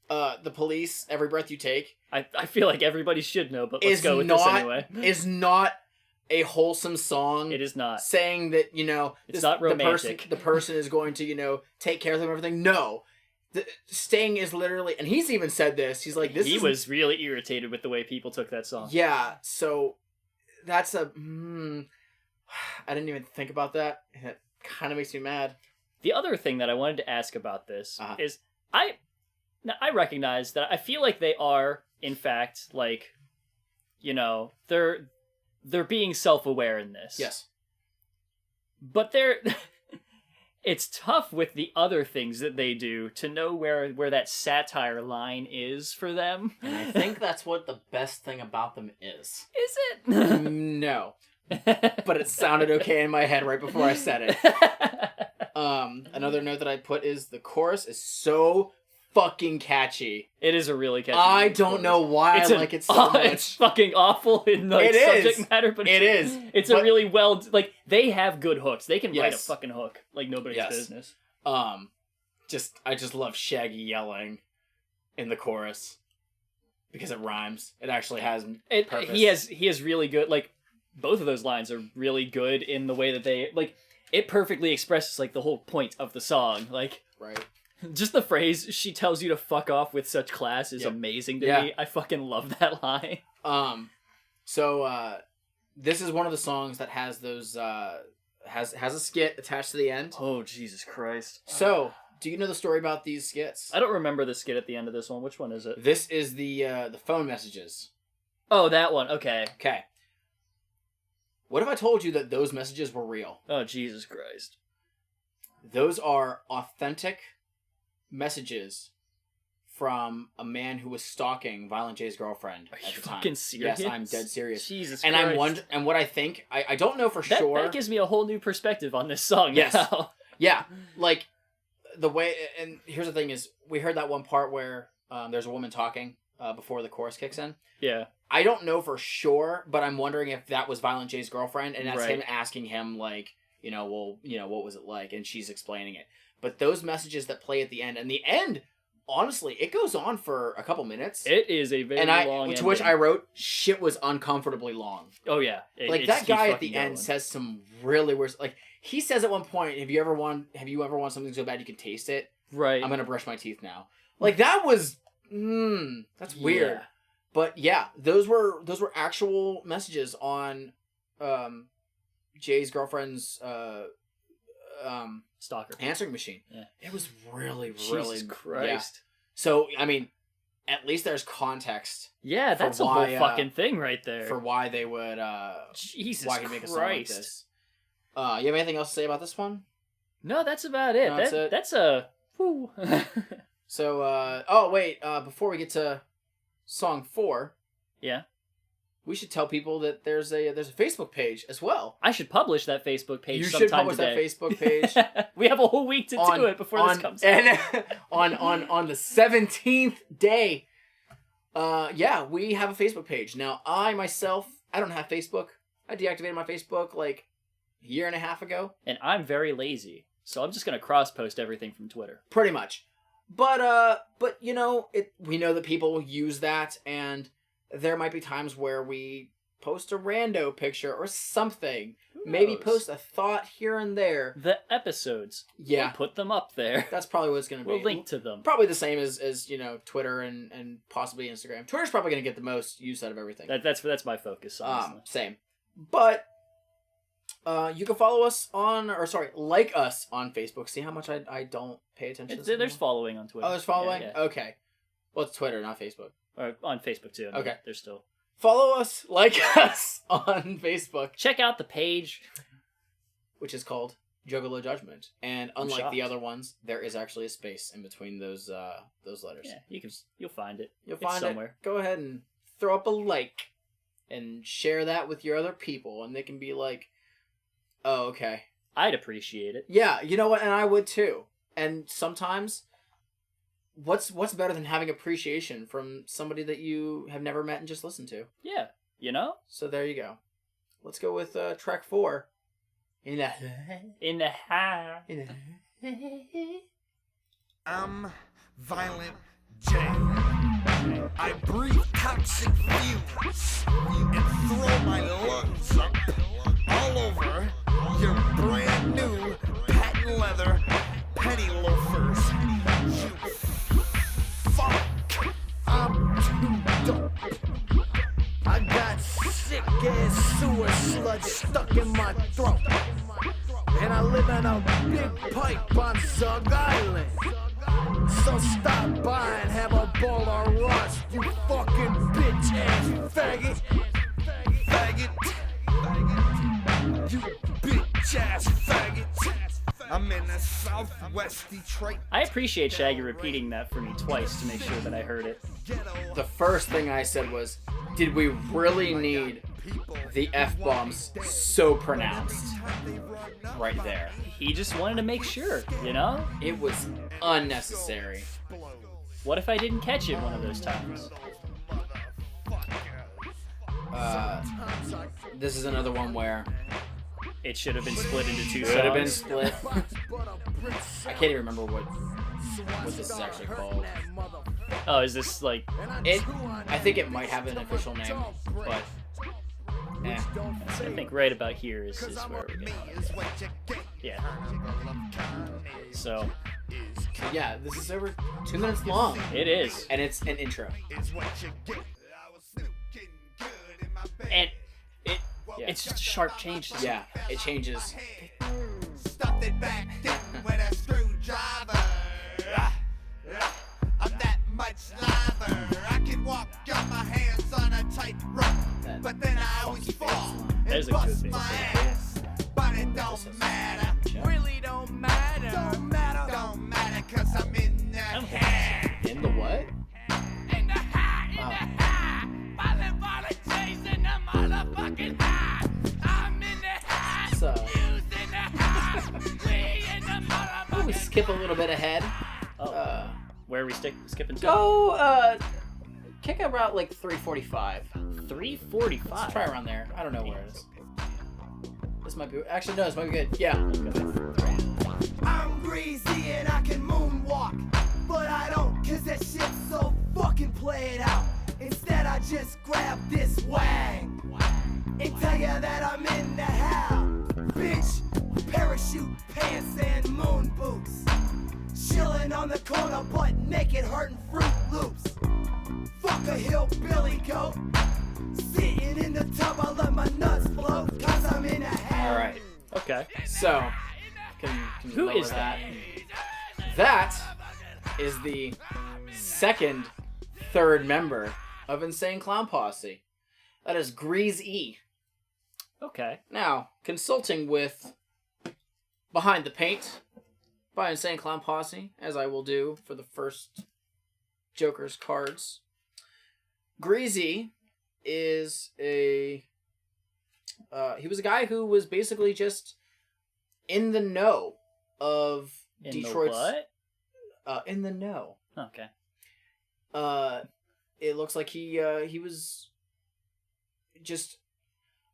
[SPEAKER 2] the Police, Every Breath You Take...
[SPEAKER 7] I feel like everybody should know, but let's go with this anyway.
[SPEAKER 2] Is not a wholesome song.
[SPEAKER 7] It is not.
[SPEAKER 2] Saying that,
[SPEAKER 7] it's not romantic.
[SPEAKER 2] The person is going to, take care of them and everything. No. Sting is literally... And he's even said this. He's like,
[SPEAKER 7] He was really irritated with the way people took that song.
[SPEAKER 2] Yeah, so that's a... I didn't even think about that. And it kind of makes me mad.
[SPEAKER 7] The other thing that I wanted to ask about this is... I recognize that I feel like they are, in fact, like, they're being self-aware in this.
[SPEAKER 2] Yes.
[SPEAKER 7] But it's tough with the other things that they do to know where that satire line is for them.
[SPEAKER 2] And I think that's what the best thing about them is.
[SPEAKER 7] Is it?
[SPEAKER 2] No. But it sounded okay in my head right before I said it. Another note that I put is the chorus is so fucking catchy.
[SPEAKER 7] It is a really catchy.
[SPEAKER 2] I don't know why I like it so much.
[SPEAKER 7] It's fucking awful in subject matter, but it's a really they have good hooks. They can write a fucking hook like nobody's business.
[SPEAKER 2] I just love Shaggy yelling in the chorus because it rhymes. It actually has purpose.
[SPEAKER 7] He has really good, both of those lines are really good in the way that they it perfectly expresses the whole point of the song.
[SPEAKER 2] Right.
[SPEAKER 7] Just the phrase, she tells you to fuck off with such class is amazing to me. I fucking love that line.
[SPEAKER 2] So this is one of the songs that has those, has a skit attached to the end.
[SPEAKER 7] Oh, Jesus Christ.
[SPEAKER 2] So, do you know the story about these skits?
[SPEAKER 7] I don't remember the skit at the end of this one. Which one is it?
[SPEAKER 2] This is the phone messages.
[SPEAKER 7] Oh, that one. Okay.
[SPEAKER 2] Okay. What if I told you that those messages were real?
[SPEAKER 7] Oh, Jesus Christ.
[SPEAKER 2] Those are authentic messages from a man who was stalking Violent J's girlfriend at the time.
[SPEAKER 7] Fucking serious?
[SPEAKER 2] Yes, I'm dead serious.
[SPEAKER 7] Jesus
[SPEAKER 2] and
[SPEAKER 7] Christ.
[SPEAKER 2] And what I think, I don't know for sure.
[SPEAKER 7] That gives me a whole new perspective on this song.
[SPEAKER 2] Yes.
[SPEAKER 7] Now.
[SPEAKER 2] Yeah. The way, and here's the thing is, we heard that one part where there's a woman talking before the chorus kicks in.
[SPEAKER 7] Yeah.
[SPEAKER 2] I don't know for sure, but I'm wondering if that was Violent J's girlfriend, and that's him asking him, what was it like? And she's explaining it. But those messages that play at the end, and the end, honestly, it goes on for a couple minutes.
[SPEAKER 7] It is a very long ending.
[SPEAKER 2] To which I wrote, shit was uncomfortably long.
[SPEAKER 7] Oh, yeah.
[SPEAKER 2] That guy at the end says some really weird... he says at one point, have you ever want something so bad you can taste it?
[SPEAKER 7] Right.
[SPEAKER 2] I'm gonna brush my teeth now. That was... that's weird. But yeah, those were actual messages on Jay's girlfriend's
[SPEAKER 7] stalker
[SPEAKER 2] answering machine.
[SPEAKER 7] Yeah.
[SPEAKER 2] It was really,
[SPEAKER 7] Jesus Christ.
[SPEAKER 2] Yeah. So I mean, at least there's context.
[SPEAKER 7] Yeah, that's a whole fucking thing right there.
[SPEAKER 2] For why they would
[SPEAKER 7] Jesus
[SPEAKER 2] why
[SPEAKER 7] Christ.
[SPEAKER 2] make a song like this. You have anything else to say about this one?
[SPEAKER 7] No, that's about it. That's a whew.
[SPEAKER 2] So before we get to song 4, we should tell people that there's a Facebook page as well.
[SPEAKER 7] I should publish that Facebook page.
[SPEAKER 2] You should publish that Facebook page.
[SPEAKER 7] We have a whole week to do it before this comes out.
[SPEAKER 2] And on the 17th day, we have a Facebook page. Now, I don't have Facebook. I deactivated my Facebook a year and a half ago.
[SPEAKER 7] And I'm very lazy, so I'm just gonna cross-post everything from Twitter.
[SPEAKER 2] Pretty much. But we know that people use that, and there might be times where we post a rando picture or something. Maybe post a thought here and there.
[SPEAKER 7] The episodes.
[SPEAKER 2] Yeah.
[SPEAKER 7] We'll put them up there.
[SPEAKER 2] That's probably what it's going to be.
[SPEAKER 7] We'll link to them.
[SPEAKER 2] Probably the same as Twitter and possibly Instagram. Twitter's probably going to get the most use out of everything.
[SPEAKER 7] That's my focus, honestly.
[SPEAKER 2] Same. But you can follow us like us on Facebook. See how much I don't pay attention to this?
[SPEAKER 7] There's following on Twitter.
[SPEAKER 2] Oh, there's following?
[SPEAKER 7] Yeah.
[SPEAKER 2] Okay. Well, it's Twitter, not Facebook.
[SPEAKER 7] Or on Facebook, too.
[SPEAKER 2] Okay.
[SPEAKER 7] There's still...
[SPEAKER 2] Follow us, like us on Facebook.
[SPEAKER 7] Check out the page.
[SPEAKER 2] Which is called Juggalo Judgment. And unlike
[SPEAKER 7] shocked.
[SPEAKER 2] the other ones, there is actually a space in between those letters.
[SPEAKER 7] Yeah, you'll find it.
[SPEAKER 2] You'll
[SPEAKER 7] It's
[SPEAKER 2] find
[SPEAKER 7] somewhere.
[SPEAKER 2] it. Go ahead and throw up a like and share that with your other people, and they can be like, oh, okay.
[SPEAKER 7] I'd appreciate it.
[SPEAKER 2] Yeah, you know what? And I would too. And sometimes, what's better than having appreciation from somebody that you have never met and just listened to?
[SPEAKER 7] Yeah, you know?
[SPEAKER 2] So there you go. Let's go with track 4. In the
[SPEAKER 7] high.
[SPEAKER 5] I'm Violent J. I breathe toxic fumes and throw my lungs up all over your brand new patent leather penny loafers. You fuck. I'm too dope. I got sick ass sewer sludge stuck in my throat. And I live in a big pipe on Zug Island. So stop by and have a bowl of rust, you fucking bitch ass faggot. Faggot. You bitch ass faggot. I'm in the southwest Detroit.
[SPEAKER 7] I appreciate Shaggy repeating that for me twice to make sure that I heard it.
[SPEAKER 2] The first thing I said was, did we really need the F-bombs so pronounced right there?
[SPEAKER 7] He just wanted to make sure, you know?
[SPEAKER 2] It was unnecessary.
[SPEAKER 7] What if I didn't catch it one of those times?
[SPEAKER 2] This is another one where
[SPEAKER 7] It should have been split into two
[SPEAKER 2] it should have been
[SPEAKER 7] songs.
[SPEAKER 2] split. I can't even remember what this is actually called.
[SPEAKER 7] Oh, is this like...
[SPEAKER 2] I think it might have an official name, but
[SPEAKER 7] I think right about here is where we're going. Yeah. So,
[SPEAKER 2] yeah, this is over 2 minutes long,
[SPEAKER 7] it is.
[SPEAKER 2] and it's an intro.
[SPEAKER 7] And it's just a sharp change.
[SPEAKER 2] Yeah, it changes.
[SPEAKER 5] Stuffed it back in with a screwdriver. I'm that much liver. I can walk on my hands on a tight rope, but then I always fall
[SPEAKER 7] There's
[SPEAKER 5] and
[SPEAKER 7] a good
[SPEAKER 5] bust
[SPEAKER 7] thing.
[SPEAKER 5] my ass. But it don't matter.
[SPEAKER 3] Really don't matter.
[SPEAKER 5] Don't matter. Don't matter 'cause I'm in the hat.
[SPEAKER 2] In the what?
[SPEAKER 3] In the high, in the high. Violent chasing the motherfucking high. I'm in the high.
[SPEAKER 2] So,
[SPEAKER 3] You's in the high. We in the
[SPEAKER 2] let me
[SPEAKER 3] motherfucking
[SPEAKER 2] skip a little bit ahead.
[SPEAKER 7] Where are we skipping to?
[SPEAKER 2] Go, kick about like 3:45.
[SPEAKER 7] 3:45.
[SPEAKER 2] Try around there. I don't know where it is. This might be. Actually, no, this might be good. Yeah.
[SPEAKER 5] I'm greasy and I can moonwalk, but I don't 'cause that shit's so fucking played out. Instead, I just grab this wang and tell ya that I'm in the hell. Bitch, parachute pants and moon boots. Chillin' on the corner, butt naked, hurtin' Fruit Loops. Fuck a hillbilly goat. Sitting in the tub, I let my nuts float, 'cause I'm in a hell.
[SPEAKER 2] All right.
[SPEAKER 7] Okay.
[SPEAKER 2] So, can you
[SPEAKER 7] Who
[SPEAKER 2] lower
[SPEAKER 7] is that?
[SPEAKER 2] That is the third member of Insane Clown Posse. That is Grease E.
[SPEAKER 7] Okay.
[SPEAKER 2] Now, consulting with Behind the Paint by Insane Clown Posse, as I will do for the first Joker's cards, Greasy is he was a guy who was basically just in the know of
[SPEAKER 7] In
[SPEAKER 2] Detroit's...
[SPEAKER 7] the what?
[SPEAKER 2] In the know.
[SPEAKER 7] Okay.
[SPEAKER 2] It looks like he was just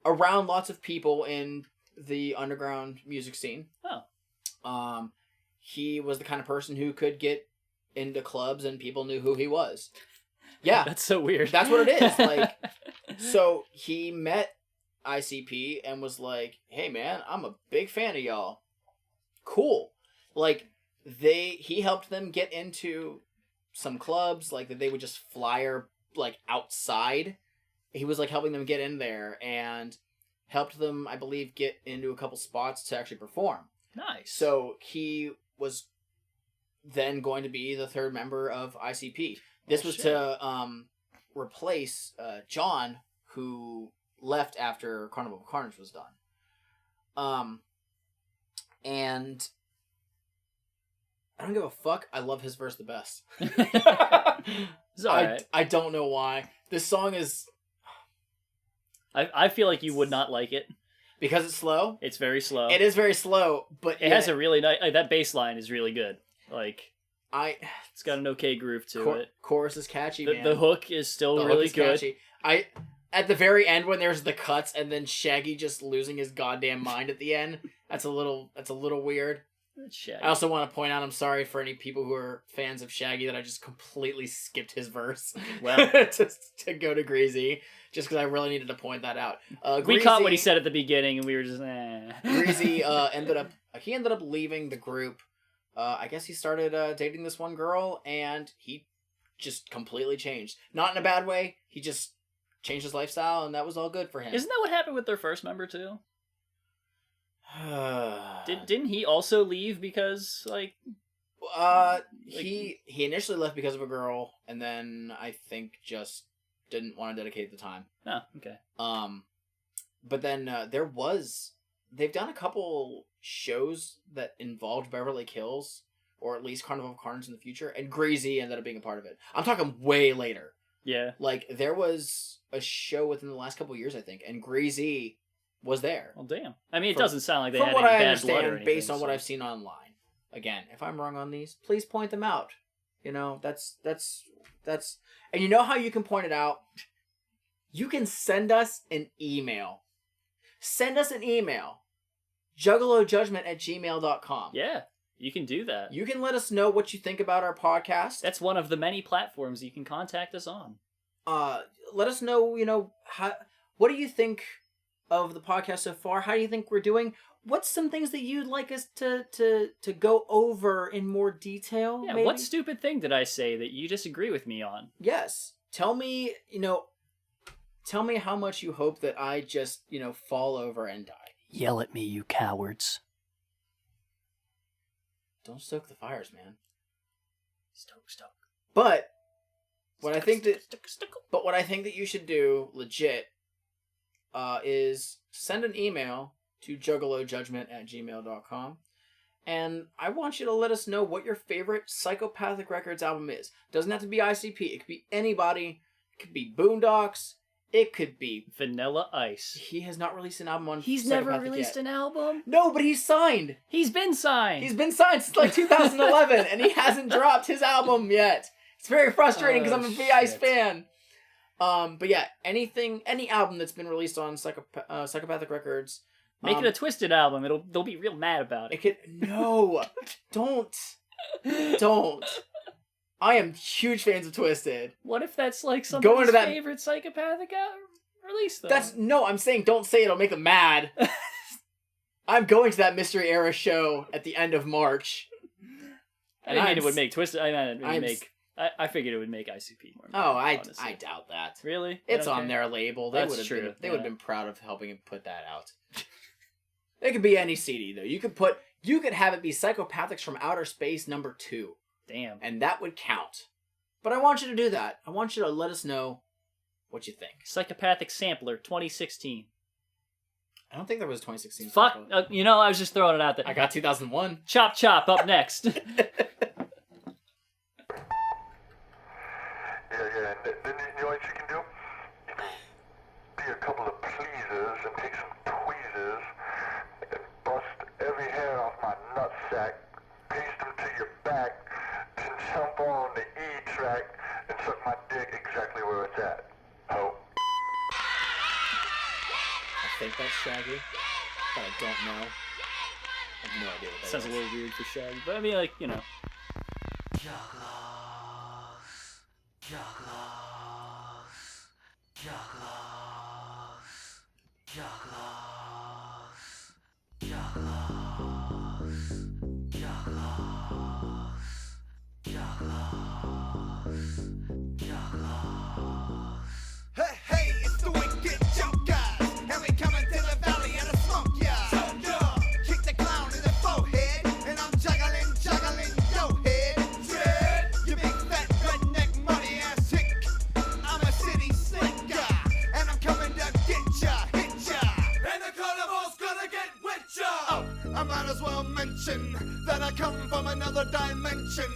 [SPEAKER 2] around lots of people in the underground music scene.
[SPEAKER 7] Oh.
[SPEAKER 2] He was the kind of person who could get into clubs and people knew who he was. Yeah,
[SPEAKER 7] That's so weird.
[SPEAKER 2] that's what it is. Like, so he met ICP and was like, "Hey man, I'm a big fan of y'all. Cool." Like he helped them get into some clubs, like that they would just flyer like outside. He was like helping them get in there and helped them, I believe, get into a couple spots to actually perform.
[SPEAKER 7] Nice.
[SPEAKER 2] So he was then going to be the third member of ICP. This was to replace John, who left after Carnival of Carnage was done. And I don't give a fuck. I love his verse the best.
[SPEAKER 7] It's alright.
[SPEAKER 2] I don't know why. This song is...
[SPEAKER 7] I feel like you would not like it.
[SPEAKER 2] Because it's slow?
[SPEAKER 7] It's very slow.
[SPEAKER 2] It is very slow, but...
[SPEAKER 7] It has a really nice... that bass line is really good. Like... It's got an okay groove to it.
[SPEAKER 2] Chorus is catchy, man.
[SPEAKER 7] The hook is still really good.
[SPEAKER 2] Catchy. At the very end when there's the cuts and then Shaggy just losing his goddamn mind at the end, that's a little weird.
[SPEAKER 7] Shaggy.
[SPEAKER 2] I also want to point out, I'm sorry for any people who are fans of Shaggy that I just completely skipped his verse.
[SPEAKER 7] Well,
[SPEAKER 2] to go to Greasy, just because I really needed to point that out.
[SPEAKER 7] We caught what he said at the beginning, and we were just,
[SPEAKER 2] Greasy ended up leaving the group. I guess he started dating this one girl, and he just completely changed. Not in a bad way. He just changed his lifestyle, and that was all good for him.
[SPEAKER 7] Isn't that what happened with their first member too? Didn't he also leave because
[SPEAKER 2] he initially left because of a girl, and then I think just didn't want to dedicate the time.
[SPEAKER 7] Oh, okay.
[SPEAKER 2] But then they've done a couple shows that involved Beverly Kills, or at least Carnival of Carnage in the future, and Greasy ended up being a part of it. I'm talking way later.
[SPEAKER 7] Yeah.
[SPEAKER 2] Like, there was a show within the last couple of years, I think, and Greasy was there.
[SPEAKER 7] Well, damn. I mean, it doesn't sound like they had
[SPEAKER 2] any
[SPEAKER 7] bad blood or anything.
[SPEAKER 2] From what I understand, based on what I've seen online. Again, if I'm wrong on these, please point them out. You know, that's... And you know how you can point it out? You can send us an email. Send us an email. juggalojudgment@gmail.com.
[SPEAKER 7] Yeah, you can do that.
[SPEAKER 2] You can let us know what you think about our podcast.
[SPEAKER 7] That's one of the many platforms you can contact us on.
[SPEAKER 2] Let us know, what do you think of the podcast so far? How do you think we're doing? What's some things that you'd like us to go over in more detail?
[SPEAKER 7] Yeah,
[SPEAKER 2] maybe?
[SPEAKER 7] What stupid thing did I say that you disagree with me on?
[SPEAKER 2] Yes. Tell me how much you hope that I just, fall over and die.
[SPEAKER 7] Yell at me, you cowards.
[SPEAKER 2] Don't stoke the fires, man.
[SPEAKER 7] Stoke.
[SPEAKER 2] But what I think that you should do, legit, is send an email to juggalojudgment@gmail.com, and I want you to let us know what your favorite Psychopathic Records album is. Doesn't have to be ICP. It could be anybody. It could be Boondocks. It could be
[SPEAKER 7] Vanilla Ice.
[SPEAKER 2] He has not released an album on
[SPEAKER 7] He's
[SPEAKER 2] Psychopathic
[SPEAKER 7] never released
[SPEAKER 2] yet.
[SPEAKER 7] an album?
[SPEAKER 2] No, but he's signed.
[SPEAKER 7] He's been signed.
[SPEAKER 2] He's been signed since like 2011, and he hasn't dropped his album yet. It's very frustrating because I'm a V-Ice fan. But yeah, any album that's been released on Psychopathic Records.
[SPEAKER 7] Make it a Twisted album. They'll be real mad about it.
[SPEAKER 2] No, don't. I am huge fans of Twisted.
[SPEAKER 7] What if that's like somebody's favorite Psychopathic release though?
[SPEAKER 2] I'm saying don't say it, it'll make them mad. I'm going to that Mystery Era show at the end of March.
[SPEAKER 7] I didn't mean it would make Twisted. I figured it would make ICP more.
[SPEAKER 2] I doubt that.
[SPEAKER 7] Really?
[SPEAKER 2] It's on their label. They would have been proud of helping him put that out. It could be any CD though. You could have it be Psychopathics from Outer Space #2.
[SPEAKER 7] Damn.
[SPEAKER 2] And that would count. But I want you to do that. I want you to let us know what you think.
[SPEAKER 7] Psychopathic Sampler 2016.
[SPEAKER 2] I don't think there was 2016.
[SPEAKER 7] Fuck. I was just throwing it out there.
[SPEAKER 2] I got 2001.
[SPEAKER 7] Chop Chop up next.
[SPEAKER 9] Yeah, and then you know what you can do? You can be a couple of pleasers and take some tweezers and bust every hair off my nutsack, paste them to your back, then jump on the E track and suck my dick exactly where it's at. Ho.
[SPEAKER 2] I think that's Shaggy, but I don't know. I have no idea what that
[SPEAKER 7] Sounds
[SPEAKER 2] is.
[SPEAKER 7] a little weird for Shaggy, but I mean, like,
[SPEAKER 3] Hey, it's the wicked Juggalo, and we coming to the valley of the smoke, yeah. Kick the clown in the forehead, and I'm juggling your head. Dread, you big fat redneck money ass hick. I'm a city slick guy, and I'm coming to get ya, hit ya.
[SPEAKER 5] another dimension.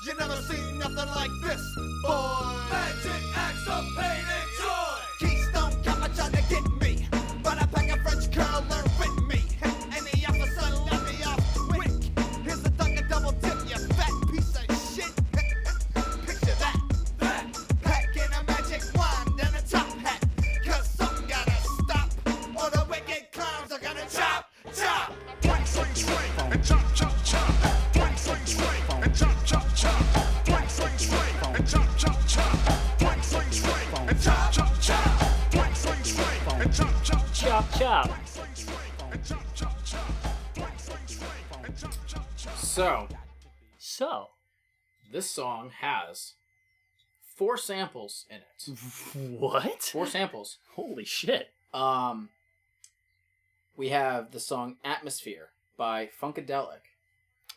[SPEAKER 5] You never seen nothing like this, boy. Magic acts of pain and joy. Keystone Kappa tried to get me, but I pack a French curler with me. And the officer let me off quick. Here's the Dunkin' double tip, you fat piece of shit. Picture that. Packing a magic wand and a top hat. 'Cause something gotta stop, or the wicked clowns are gonna chop, chop. Swing, swing, swing, and chop, chop, chop. Swing, swing, swing, and chop, chop, chop. Swing, swing, swing, and chop, chop, chop. Swing, swing, swing, and chop, chop, chop. Swing, swing, swing, and chop, chop,
[SPEAKER 7] Chop, chop.
[SPEAKER 2] So, this song has 4 samples in it.
[SPEAKER 7] What?
[SPEAKER 2] 4 samples.
[SPEAKER 7] Holy shit.
[SPEAKER 2] We have the song Atmosphere by Funkadelic.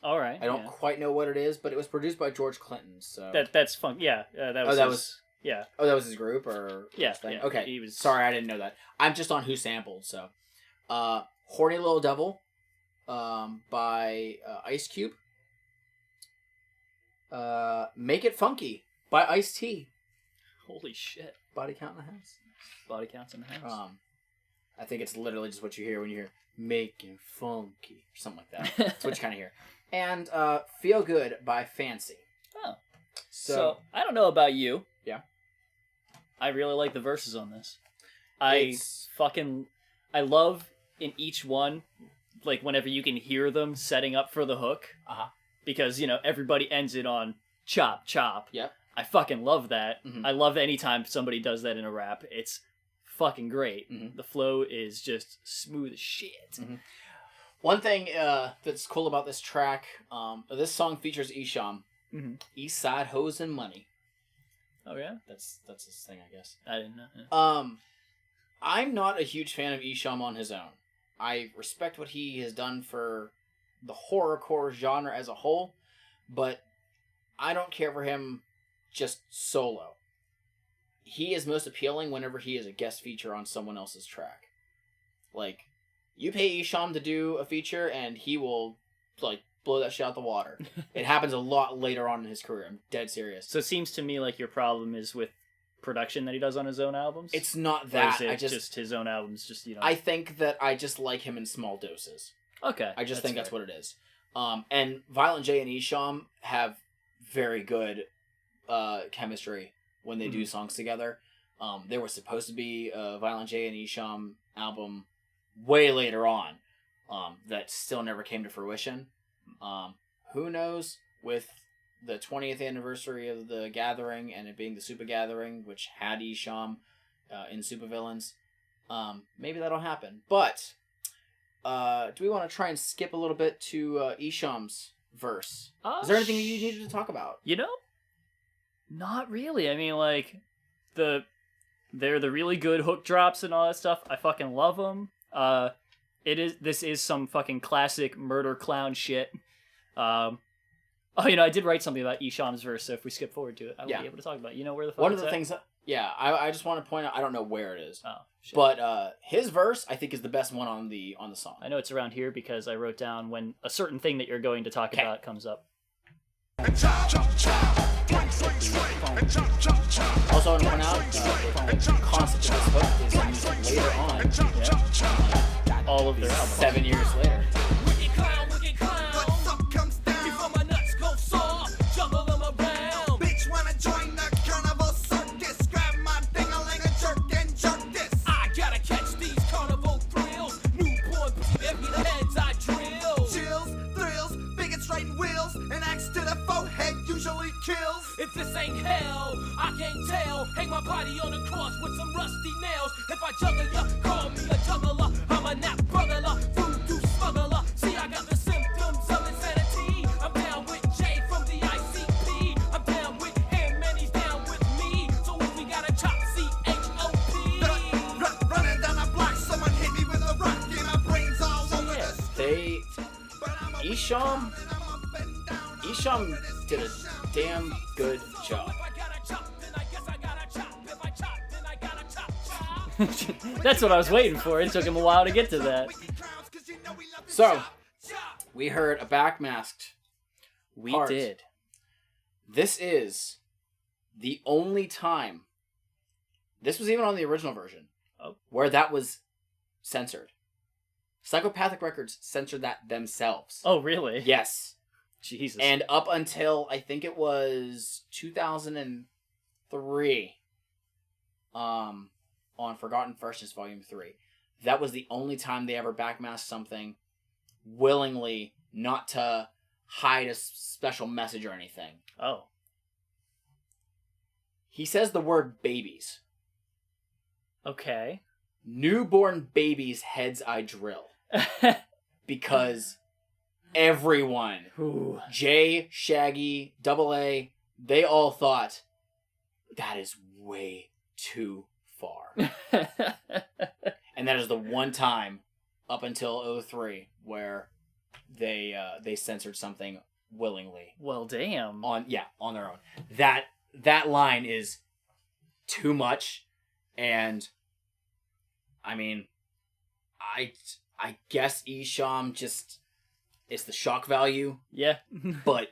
[SPEAKER 7] All right.
[SPEAKER 2] I don't
[SPEAKER 7] yeah.
[SPEAKER 2] quite know what it is, but it was produced by George Clinton. So
[SPEAKER 7] That's fun. Yeah, that was. Yeah.
[SPEAKER 2] Oh, that was his group, or
[SPEAKER 7] Yeah,
[SPEAKER 2] his thing?
[SPEAKER 7] yeah,
[SPEAKER 2] Okay.
[SPEAKER 7] he was-
[SPEAKER 2] Sorry, I didn't know that. I'm just on who sampled. So, "Horny Little Devil," by Ice Cube. "Make It Funky" by Ice-T.
[SPEAKER 7] Holy shit.
[SPEAKER 2] Body count in the house.
[SPEAKER 7] Body counts in the house.
[SPEAKER 2] I think it's literally just what you hear when you hear "making funky" or something like that. That's what you kind of hear. And "Feel Good" by Fancy.
[SPEAKER 7] Oh. So I don't know about you.
[SPEAKER 2] Yeah.
[SPEAKER 7] I really like the verses on this. I love in each one, like whenever you can hear them setting up for the hook.
[SPEAKER 2] Uh-huh.
[SPEAKER 7] Because, everybody ends it on chop, chop.
[SPEAKER 2] Yep.
[SPEAKER 7] I fucking love that.
[SPEAKER 2] Mhm.
[SPEAKER 7] I love anytime somebody does that in a rap. It's fucking great.
[SPEAKER 2] Mhm.
[SPEAKER 7] The flow is just smooth as shit.
[SPEAKER 2] Mhm. One thing that's cool about this track, this song features Esham.
[SPEAKER 7] Mhm.
[SPEAKER 2] East Side Hoes and Money.
[SPEAKER 7] Oh, yeah?
[SPEAKER 2] That's his thing, I guess.
[SPEAKER 7] I didn't know. Yeah.
[SPEAKER 2] I'm not a huge fan of Esham on his own. I respect what he has done for the horrorcore genre as a whole, but I don't care for him just solo. He is most appealing whenever he is a guest feature on someone else's track. Like, you pay Esham to do a feature and he will, blow that shit out the water. It happens a lot later on in his career. I'm dead serious.
[SPEAKER 7] So it seems to me like your problem is with production that he does on his own albums?
[SPEAKER 2] It's not
[SPEAKER 7] Or
[SPEAKER 2] that.
[SPEAKER 7] is it
[SPEAKER 2] I
[SPEAKER 7] just his own albums, just,
[SPEAKER 2] I think that I just like him in small doses.
[SPEAKER 7] Okay.
[SPEAKER 2] I just think that's
[SPEAKER 7] fair.
[SPEAKER 2] what it is. And Violent J and Esham have very good chemistry when they do songs together. There was supposed to be a Violent J and Esham album way later on that still never came to fruition. Who knows, with the 20th anniversary of the Gathering and it being the Super Gathering, which had Esham in Supervillains, maybe that'll happen. But do we want to try and skip a little bit to Esham's verse? Is there anything you needed to talk about?
[SPEAKER 7] Not really. I mean, they're the really good hook drops and all that stuff. I fucking love them. This is some fucking classic murder clown shit. I did write something about Esham's verse, so if we skip forward to it, I will be able to talk about it. You know where the fuck
[SPEAKER 2] One of
[SPEAKER 7] it's
[SPEAKER 2] the
[SPEAKER 7] at?
[SPEAKER 2] things I just want to point out, I don't know where it is.
[SPEAKER 7] Oh, shit.
[SPEAKER 2] But his verse, I think, is the best one on the song.
[SPEAKER 7] I know it's around here because I wrote down when a certain thing that you're going to talk about comes up.
[SPEAKER 2] Also, I want to point out the concept of this hook is used later on.
[SPEAKER 7] All of their albums.
[SPEAKER 2] 7 years later.
[SPEAKER 3] Wicked clown, what's up comes down. Before my nuts go sore, juggle them around.
[SPEAKER 5] Bitch wanna join the carnival circus. Grab my ding-a-ling and jerk this.
[SPEAKER 3] I gotta catch these carnival thrills. Newborn every heads I drill.
[SPEAKER 5] Chills, thrills, bigots riding wheels. An axe to the forehead usually kills.
[SPEAKER 3] If this ain't hell, I can't tell. Hang my body on a cross with some rusty nails. If I juggle ya, call me a juggler. I'm a nap burglar, voodoo smuggler. See, I got the symptoms of insanity. I'm down with Jay from the ICP. I'm down with him and he's down with me. So if we gotta chop C-H-O-P.
[SPEAKER 5] Running down a block, someone hit me with a rock. And my brains all over the street.
[SPEAKER 2] Esham did a damn good job.
[SPEAKER 3] If I gotta chop, then I guess I gotta chop. If I chop, then I gotta chop.
[SPEAKER 7] That's what I was waiting for. It took him a while to get to that.
[SPEAKER 2] So, we heard a backmasked
[SPEAKER 7] We
[SPEAKER 2] part.
[SPEAKER 7] did.
[SPEAKER 2] This is the only time, this was even on the original version, where that was censored. Psychopathic Records censored that themselves.
[SPEAKER 7] Oh, really?
[SPEAKER 2] Yes.
[SPEAKER 7] Jesus.
[SPEAKER 2] And up until, I think it was 2003, on Forgotten Freshness Volume 3, that was the only time they ever backmasked something willingly, not to hide a special message or anything.
[SPEAKER 7] Oh.
[SPEAKER 2] He says the word babies.
[SPEAKER 7] Okay.
[SPEAKER 2] Newborn babies' heads I drill. Because everyone,
[SPEAKER 7] Ooh.
[SPEAKER 2] Jay, Shaggy, Double A, they all thought, that is way too far. And that is the one time up until 03 where they censored something willingly.
[SPEAKER 7] Well, damn.
[SPEAKER 2] On their own. That line is too much, and I mean, I guess Isham just, it's the shock value.
[SPEAKER 7] Yeah.
[SPEAKER 2] But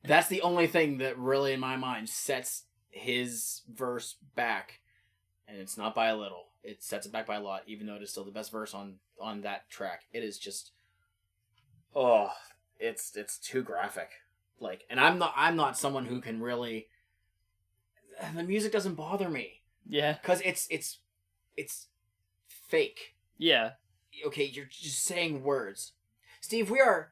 [SPEAKER 2] that's the only thing that really in my mind sets his verse back, and it's not by a little. It sets it back by a lot, even though it is still the best verse on that track. It is just, it's too graphic. Like, and I'm not someone who can really, the music doesn't bother me.
[SPEAKER 7] Yeah.
[SPEAKER 2] Cause it's fake.
[SPEAKER 7] Yeah.
[SPEAKER 2] Okay, you're just saying words. Steve, we are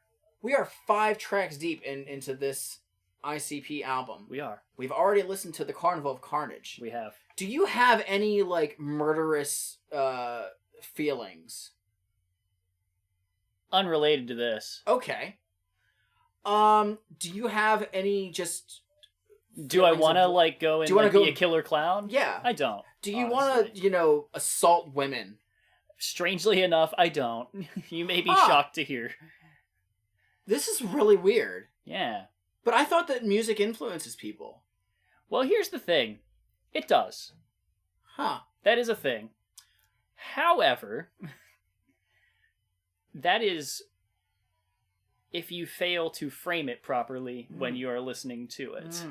[SPEAKER 2] 5 tracks deep into this ICP album.
[SPEAKER 7] We are.
[SPEAKER 2] We've already listened to The Carnival of Carnage.
[SPEAKER 7] We have.
[SPEAKER 2] Do you have any, like, murderous feelings?
[SPEAKER 7] Unrelated to this.
[SPEAKER 2] Okay. Do you have any just...
[SPEAKER 7] Do I want to, like, go and be a killer clown?
[SPEAKER 2] Yeah.
[SPEAKER 7] I don't.
[SPEAKER 2] Do you want to, assault women?
[SPEAKER 7] Strangely enough, I don't. You may be shocked to hear.
[SPEAKER 2] This is really weird.
[SPEAKER 7] Yeah.
[SPEAKER 2] But I thought that music influences people.
[SPEAKER 7] Well, here's the thing. It does.
[SPEAKER 2] Huh.
[SPEAKER 7] That is a thing. However, that is if you fail to frame it properly when you are listening to it.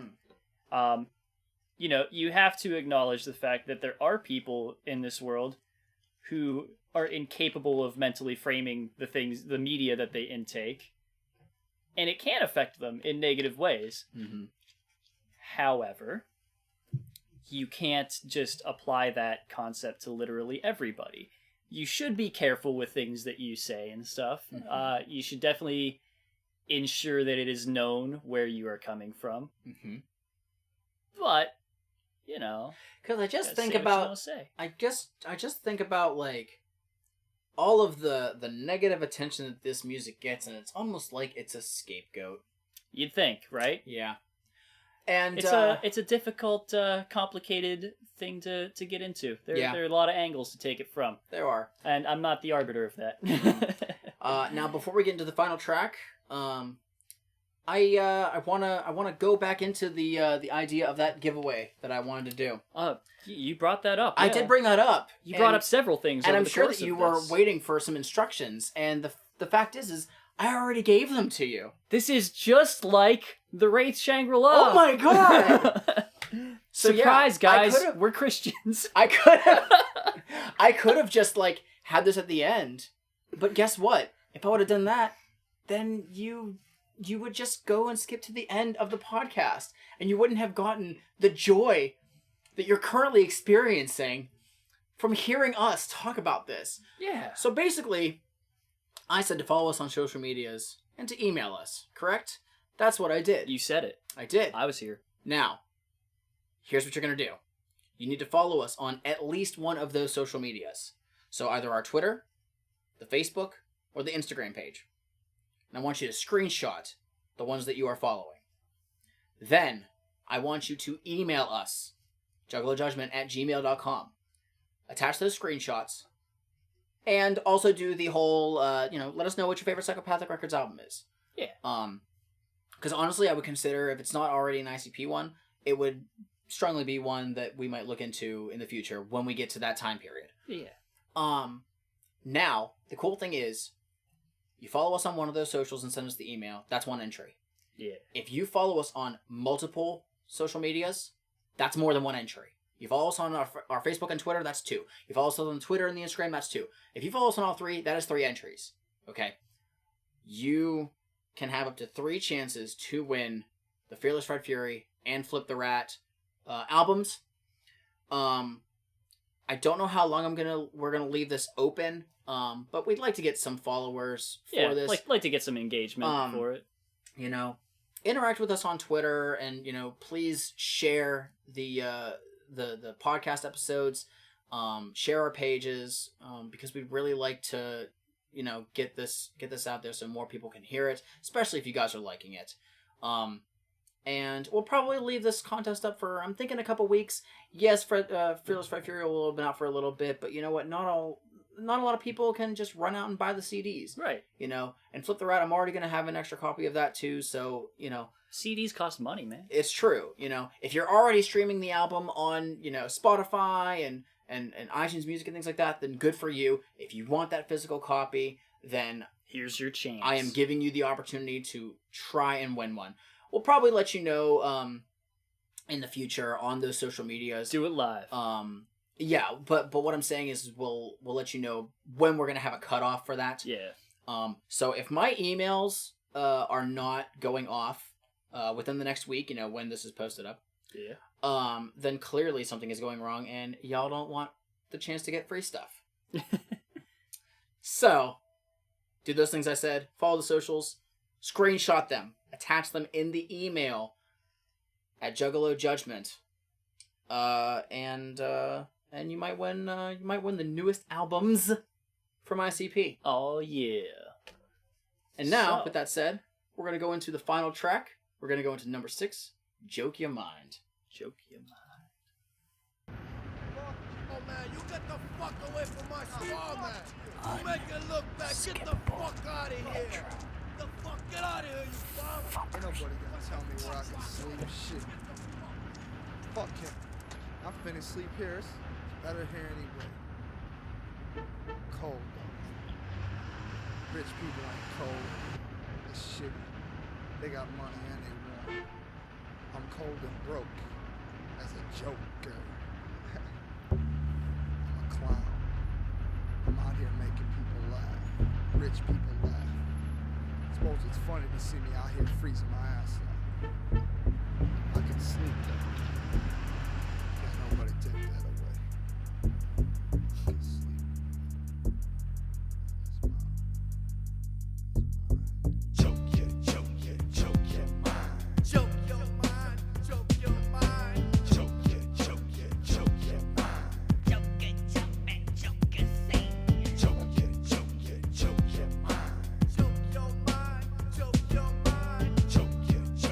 [SPEAKER 7] You have to acknowledge the fact that there are people in this world who are incapable of mentally framing the media that they intake, and it can affect them in negative ways.
[SPEAKER 2] Mm-hmm.
[SPEAKER 7] However, you can't just apply that concept to literally everybody. You should be careful with things that you say and stuff. Mm-hmm. You should definitely ensure that it is known where you are coming from.
[SPEAKER 2] Mm-hmm.
[SPEAKER 7] But, because
[SPEAKER 2] I just think about, I just think about, like, all of the negative attention that this music gets, and it's almost like it's a scapegoat.
[SPEAKER 7] You'd think, right?
[SPEAKER 2] Yeah. And
[SPEAKER 7] it's a difficult, complicated thing to get into. There are a lot of angles to take it from.
[SPEAKER 2] There are.
[SPEAKER 7] And I'm not the arbiter of that.
[SPEAKER 2] Now, before we get into the final track, I wanna go back into the idea of that giveaway that I wanted to do.
[SPEAKER 7] You brought that up.
[SPEAKER 2] I did bring that up.
[SPEAKER 7] You brought up several things,
[SPEAKER 2] and
[SPEAKER 7] over
[SPEAKER 2] I'm
[SPEAKER 7] the
[SPEAKER 2] sure
[SPEAKER 7] course
[SPEAKER 2] that you
[SPEAKER 7] of
[SPEAKER 2] were
[SPEAKER 7] this.
[SPEAKER 2] waiting for some instructions. And the fact is I already gave them to you.
[SPEAKER 7] This is just like the Wraith Shangri-La.
[SPEAKER 2] Oh my god! So
[SPEAKER 7] surprise, guys! We're Christians.
[SPEAKER 2] I could have just like had this at the end, but guess what? If I would have done that, then you would just go and skip to the end of the podcast, and you wouldn't have gotten the joy that you're currently experiencing from hearing us talk about this.
[SPEAKER 7] Yeah.
[SPEAKER 2] So basically, I said to follow us on social medias and to email us, correct? That's what I did.
[SPEAKER 7] You said it.
[SPEAKER 2] I did.
[SPEAKER 7] I was here.
[SPEAKER 2] Now, here's what you're going to do. You need to follow us on at least one of those social medias. So either our Twitter, the Facebook, or the Instagram page. And I want you to screenshot the ones that you are following. Then, I want you to email us, juggalojudgment@gmail.com. Attach those screenshots, and also do the whole, let us know what your favorite Psychopathic Records album is.
[SPEAKER 7] Yeah.
[SPEAKER 2] Because honestly, I would consider, if it's not already an ICP one, it would strongly be one that we might look into in the future when we get to that time period.
[SPEAKER 7] Yeah.
[SPEAKER 2] Now, the cool thing is, You follow us on one of those socials and send us the email. That's one entry.
[SPEAKER 7] Yeah.
[SPEAKER 2] If you follow us on multiple social medias, that's more than one entry. You follow us on our Facebook and Twitter, that's 2. You follow us on Twitter and the Instagram, that's 2. If you follow us on all 3, that is 3 entries. Okay? You can have up to 3 chances to win the Fearless Fred Fury and Flip the Rat albums. I don't know how long we're gonna leave this open, but we'd like to get some followers for this.
[SPEAKER 7] like to get some engagement for it.
[SPEAKER 2] You know, interact with us on Twitter, and please share the podcast episodes. Share our pages, because we'd really like to get this out there so more people can hear it, especially if you guys are liking it. And we'll probably leave this contest up for, I'm thinking, a couple weeks. Yes, Fearless Fred Fury will have been out for a little bit, but you know what? Not a lot of people can just run out and buy the CDs.
[SPEAKER 7] Right.
[SPEAKER 2] And Flip the Rat, I'm already going to have an extra copy of that too, so,
[SPEAKER 7] CDs cost money, man.
[SPEAKER 2] It's true. If you're already streaming the album on, Spotify and iTunes Music and things like that, then good for you. If you want that physical copy, then
[SPEAKER 7] here's your chance.
[SPEAKER 2] I am giving you the opportunity to try and win one. We'll probably let you know in the future on those social medias.
[SPEAKER 7] Do it live.
[SPEAKER 2] Yeah, but what I'm saying is we'll let you know when we're gonna have a cutoff for that.
[SPEAKER 7] Yeah.
[SPEAKER 2] So if my emails are not going off within the next week, when this is posted up,
[SPEAKER 7] yeah.
[SPEAKER 2] Then clearly something is going wrong, and y'all don't want the chance to get free stuff. So, do those things I said. Follow the socials. Screenshot them. Attach them in the email at Juggalo Judgment. And you might win the newest albums from ICP.
[SPEAKER 7] Oh yeah.
[SPEAKER 2] And now, with that said, we're gonna go into the final track. We're gonna go into number 6, Joke Your Mind.
[SPEAKER 7] Joke Your Mind.
[SPEAKER 3] Oh man, you get the fuck away from my star, man. You make it look bad. Get the fuck out of here. The fuck, get out of here, you bum.
[SPEAKER 4] Ain't nobody gonna tell me where I can sleep. Shit. Fuck him. I'm finna sleep here. It's better here anyway. Cold though. Rich people ain't cold. It's shitty. They got money and they warm. I'm cold and broke. As a joker. I'm a clown. I'm out here making people laugh. Rich people laugh. Suppose it's funny to see me out here freezing my ass off. I can sleep though. Can't nobody take that away. I can sleep. It's mine. Choke your mind.
[SPEAKER 3] Choke your mind, choke your mind.
[SPEAKER 4] Choke your mind.
[SPEAKER 8] Choke it, choke and choke it, sing.
[SPEAKER 4] Choke your mind.
[SPEAKER 3] Choke your mind, choke your mind.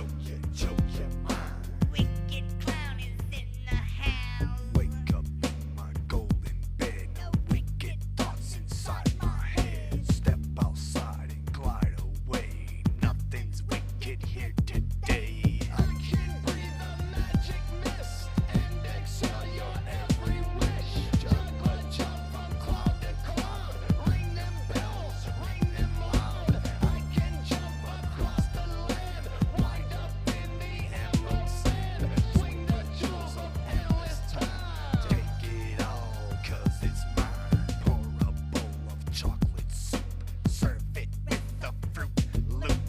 [SPEAKER 4] Choke your mind.
[SPEAKER 8] Wicked clown is in the house.
[SPEAKER 4] Wake up in my golden bed. No wicked thoughts inside my head. Step outside and glide away. Nothing's wicked here today. I can breathe the magic mist and exhale your every wish. Jump from cloud to cloud. Ring them bells, ring them loud. I can jump across the land. Wind up in the emerald sand. Swing the jewels of endless time. Take it all, 'cause it's mine. Pour a bowl of chocolate soup. Serve it with the fruit loop.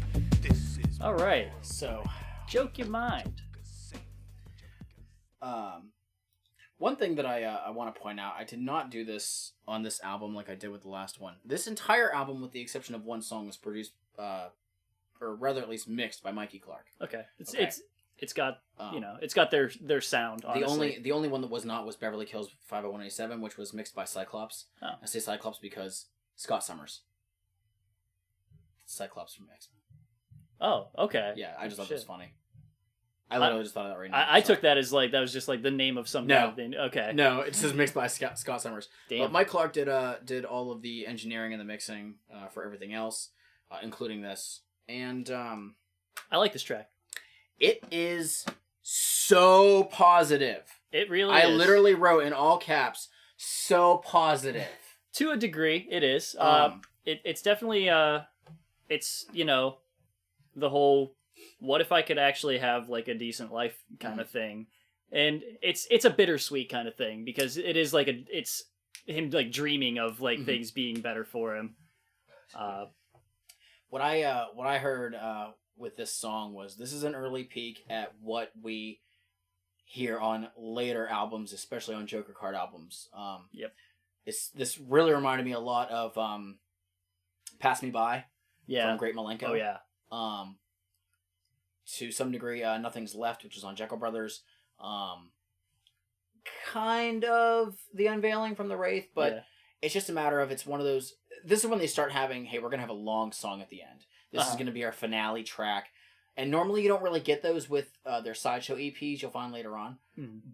[SPEAKER 4] This is
[SPEAKER 7] All right.
[SPEAKER 2] So,
[SPEAKER 7] Joke Your Mind.
[SPEAKER 2] one thing that I want to point out, I did not do this on this album like I did with the last one. This entire album, with the exception of one song, was produced, or rather at least mixed by Mikey Clark.
[SPEAKER 7] Okay.
[SPEAKER 2] Okay.
[SPEAKER 7] It's got it's got their sound. Honestly.
[SPEAKER 2] The only one that was not was Beverly Kills 50187, which was mixed by Cyclops.
[SPEAKER 7] Oh.
[SPEAKER 2] I say Cyclops because Scott Summers. Cyclops from X-Men.
[SPEAKER 7] Oh, okay.
[SPEAKER 2] Yeah, I just thought it was
[SPEAKER 7] Shit.
[SPEAKER 2] funny. I literally just thought of that right now.
[SPEAKER 7] I took that as like that was just like the name of some
[SPEAKER 2] No.
[SPEAKER 7] kind of thing. Okay.
[SPEAKER 2] No, it says mixed by Scott Summers.
[SPEAKER 7] Damn.
[SPEAKER 2] But Mike Clark did all of the engineering and the mixing for everything else, including this. And
[SPEAKER 7] I like this track.
[SPEAKER 2] it is so positive.
[SPEAKER 7] It really
[SPEAKER 2] I
[SPEAKER 7] is.
[SPEAKER 2] literally wrote in all caps, so positive.
[SPEAKER 7] To a degree, it is. It's definitely it's, you know, the whole, what if I could actually have, like, a decent life kind of thing. And it's a bittersweet kind of thing, because it is, like, it's him, like, dreaming of, like, things being better for him.
[SPEAKER 2] What I heard with this song was, this is an early peek at what we hear on later albums, especially on Joker Card albums.
[SPEAKER 7] Yep.
[SPEAKER 2] This really reminded me a lot of Pass Me By from Great Milenko.
[SPEAKER 7] Oh, yeah.
[SPEAKER 2] To some degree, Nothing's Left, which is on Jekyll Brothers. Kind of The Unveiling from The Wraith, but it's just a matter of, it's one of those, this is when they start having, hey, we're going to have a long song at the end. This is going to be our finale track. And normally you don't really get those with their sideshow EPs, you'll find later on.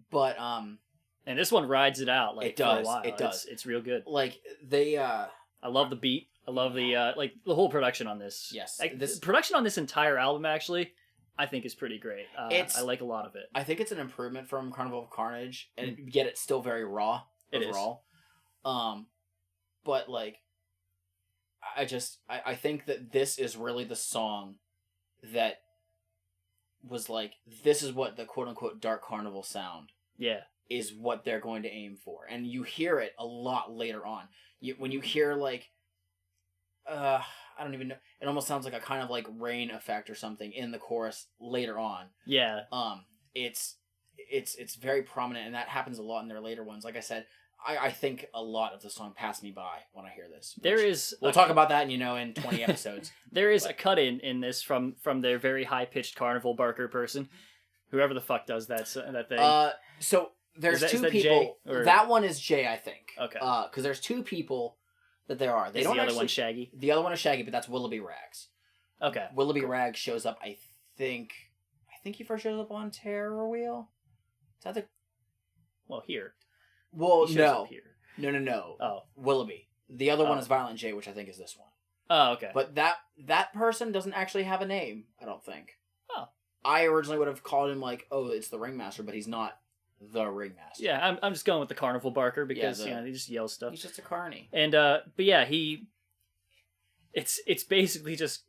[SPEAKER 2] But,
[SPEAKER 7] and this one rides it out, like,
[SPEAKER 2] it does.
[SPEAKER 7] for a while.
[SPEAKER 2] It does.
[SPEAKER 7] It's real good.
[SPEAKER 2] Like, they,
[SPEAKER 7] I love the beat. I love the, like, the whole production on this.
[SPEAKER 2] Yes.
[SPEAKER 7] Like, this production on this entire album, actually, I think is pretty great. I like a lot of it.
[SPEAKER 2] I think it's an improvement from Carnival of Carnage, and yet it's still very raw overall. But, like, I think that this is really the song that was like, this is what the quote-unquote Dark Carnival sound is what they're going to aim for. And you hear it a lot later on. When you hear, like, I don't even know, it almost sounds like a kind of, like, rain effect or something in the chorus later on.
[SPEAKER 7] Yeah.
[SPEAKER 2] It's very prominent, and that happens a lot in their later ones. Like I said, I think a lot of the song Pass Me By when I hear this. We'll talk about that, in 20 episodes.
[SPEAKER 7] There is a cut in this from their very high-pitched carnival barker person. Whoever the fuck does that thing.
[SPEAKER 2] So there's two people.
[SPEAKER 7] Jay, or...
[SPEAKER 2] That one is Jay, I think.
[SPEAKER 7] Okay.
[SPEAKER 2] Because there's two people that there are.
[SPEAKER 7] The other one Shaggy?
[SPEAKER 2] The other one is Shaggy, but that's Willoughby Rags.
[SPEAKER 7] Okay.
[SPEAKER 2] Willoughby Rags shows up, I think he first shows up on Terror Wheel? Is that the...
[SPEAKER 7] Well, here.
[SPEAKER 2] Well,
[SPEAKER 7] no.
[SPEAKER 2] No.
[SPEAKER 7] Oh.
[SPEAKER 2] Willoughby. The other one is Violent J, which I think is this one.
[SPEAKER 7] Oh, okay.
[SPEAKER 2] But that person doesn't actually have a name, I don't think.
[SPEAKER 7] Oh.
[SPEAKER 2] I originally would have called him, like, oh, it's the Ringmaster, but he's not the Ringmaster.
[SPEAKER 7] Yeah, I'm just going with the carnival barker because, he just yells stuff.
[SPEAKER 2] He's just a carny.
[SPEAKER 7] And, but yeah, it's basically just,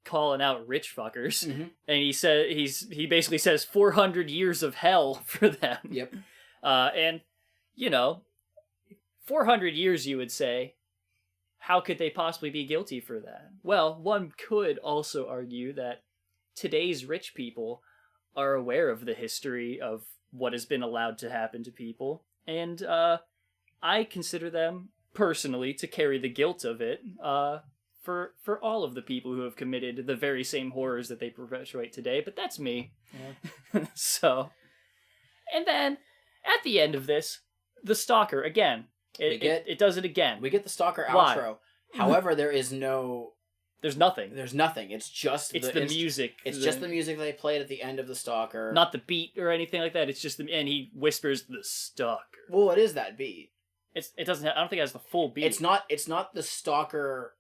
[SPEAKER 7] calling out rich fuckers.
[SPEAKER 2] Mm-hmm.
[SPEAKER 7] And he basically says 400 years of hell for them.
[SPEAKER 2] Yep.
[SPEAKER 7] And, 400 years, you would say, how could they possibly be guilty for that? Well, one could also argue that today's rich people are aware of the history of what has been allowed to happen to people, and I consider them, personally, to carry the guilt of it for all of the people who have committed the very same horrors that they perpetuate today, but that's me. Yeah. So, and then... At the end of this, the Stalker, again, it does it again.
[SPEAKER 2] We get the Stalker
[SPEAKER 7] Why?
[SPEAKER 2] outro. However, there's nothing. There's nothing. It's just
[SPEAKER 7] the music.
[SPEAKER 2] It's just the music they played at the end of the Stalker.
[SPEAKER 7] Not the beat or anything like that. It's just and he whispers the Stalker.
[SPEAKER 2] Well, it is that beat.
[SPEAKER 7] It doesn't have, I don't think it has the full beat.
[SPEAKER 2] It's not the Stalker,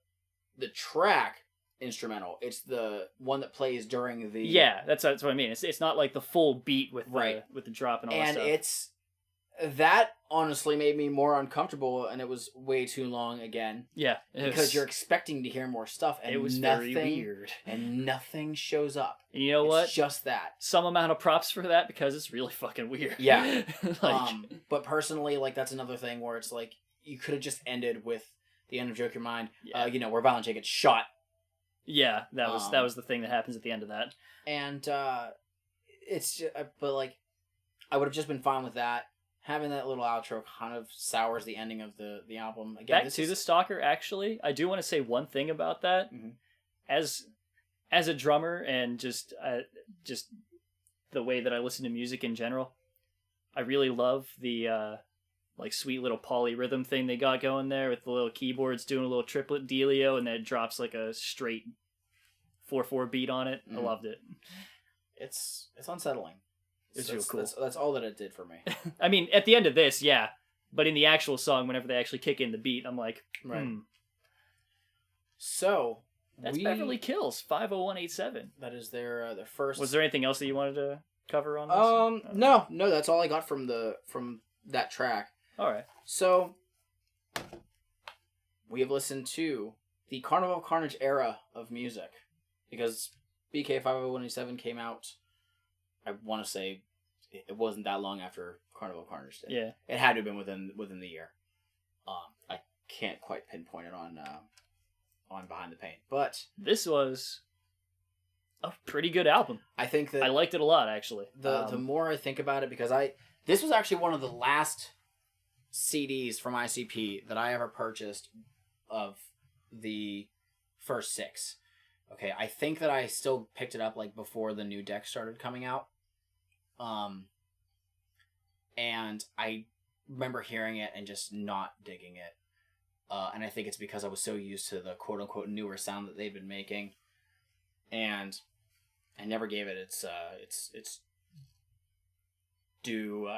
[SPEAKER 2] the track instrumental. It's the one that plays during the...
[SPEAKER 7] Yeah, that's what I mean. It's not like the full beat with the drop and all that stuff.
[SPEAKER 2] And that honestly made me more uncomfortable, and it was way too long again.
[SPEAKER 7] Yeah.
[SPEAKER 2] Because you're expecting to hear more stuff, and
[SPEAKER 7] it was
[SPEAKER 2] nothing,
[SPEAKER 7] very weird.
[SPEAKER 2] And nothing shows up.
[SPEAKER 7] And you know what?
[SPEAKER 2] It's just that.
[SPEAKER 7] Some amount of props for that, because it's really fucking weird.
[SPEAKER 2] Yeah. But personally, like, that's another thing where it's like, you could have just ended with the end of Joke Your Mind, where Violent J gets shot.
[SPEAKER 7] Yeah, that was the thing that happens at the end of that.
[SPEAKER 2] And it's just, but like, I would have just been fine with that. Having that little outro kind of sours the ending of the album. Again,
[SPEAKER 7] Back to the Stalker, actually, I do want to say one thing about that.
[SPEAKER 2] Mm-hmm.
[SPEAKER 7] As a drummer and just the way that I listen to music in general, I really love the like sweet little polyrhythm thing they got going there with the little keyboards doing a little triplet dealio, and then it drops like a straight 4/4 beat on it. I loved it.
[SPEAKER 2] It's unsettling.
[SPEAKER 7] It's real cool.
[SPEAKER 2] That's all that it did for me.
[SPEAKER 7] I mean, at the end of this, yeah, but in the actual song, whenever they actually kick in the beat, I'm like,
[SPEAKER 2] right. So
[SPEAKER 7] that's Beverly Kills 50187.
[SPEAKER 2] That is their first.
[SPEAKER 7] Was there anything else that you wanted to cover on this?
[SPEAKER 2] No, that's all I got from that track.
[SPEAKER 7] All right.
[SPEAKER 2] So we have listened to the Carnival of Carnage era of music, because BK 50187 came out. I want to say it wasn't that long after Carnival of Carnage did.
[SPEAKER 7] Yeah.
[SPEAKER 2] It had to have been within the year. I can't quite pinpoint it on Behind the Pain, but
[SPEAKER 7] this was a pretty good album.
[SPEAKER 2] I think that
[SPEAKER 7] I liked it a lot, actually.
[SPEAKER 2] The more I think about it, because this was actually one of the last CDs from ICP that I ever purchased of the first 6. Okay, I think that I still picked it up like before the new deck started coming out. And I remember hearing it and just not digging it. And I think it's because I was so used to the quote-unquote newer sound that they've been making. And I never gave it its due.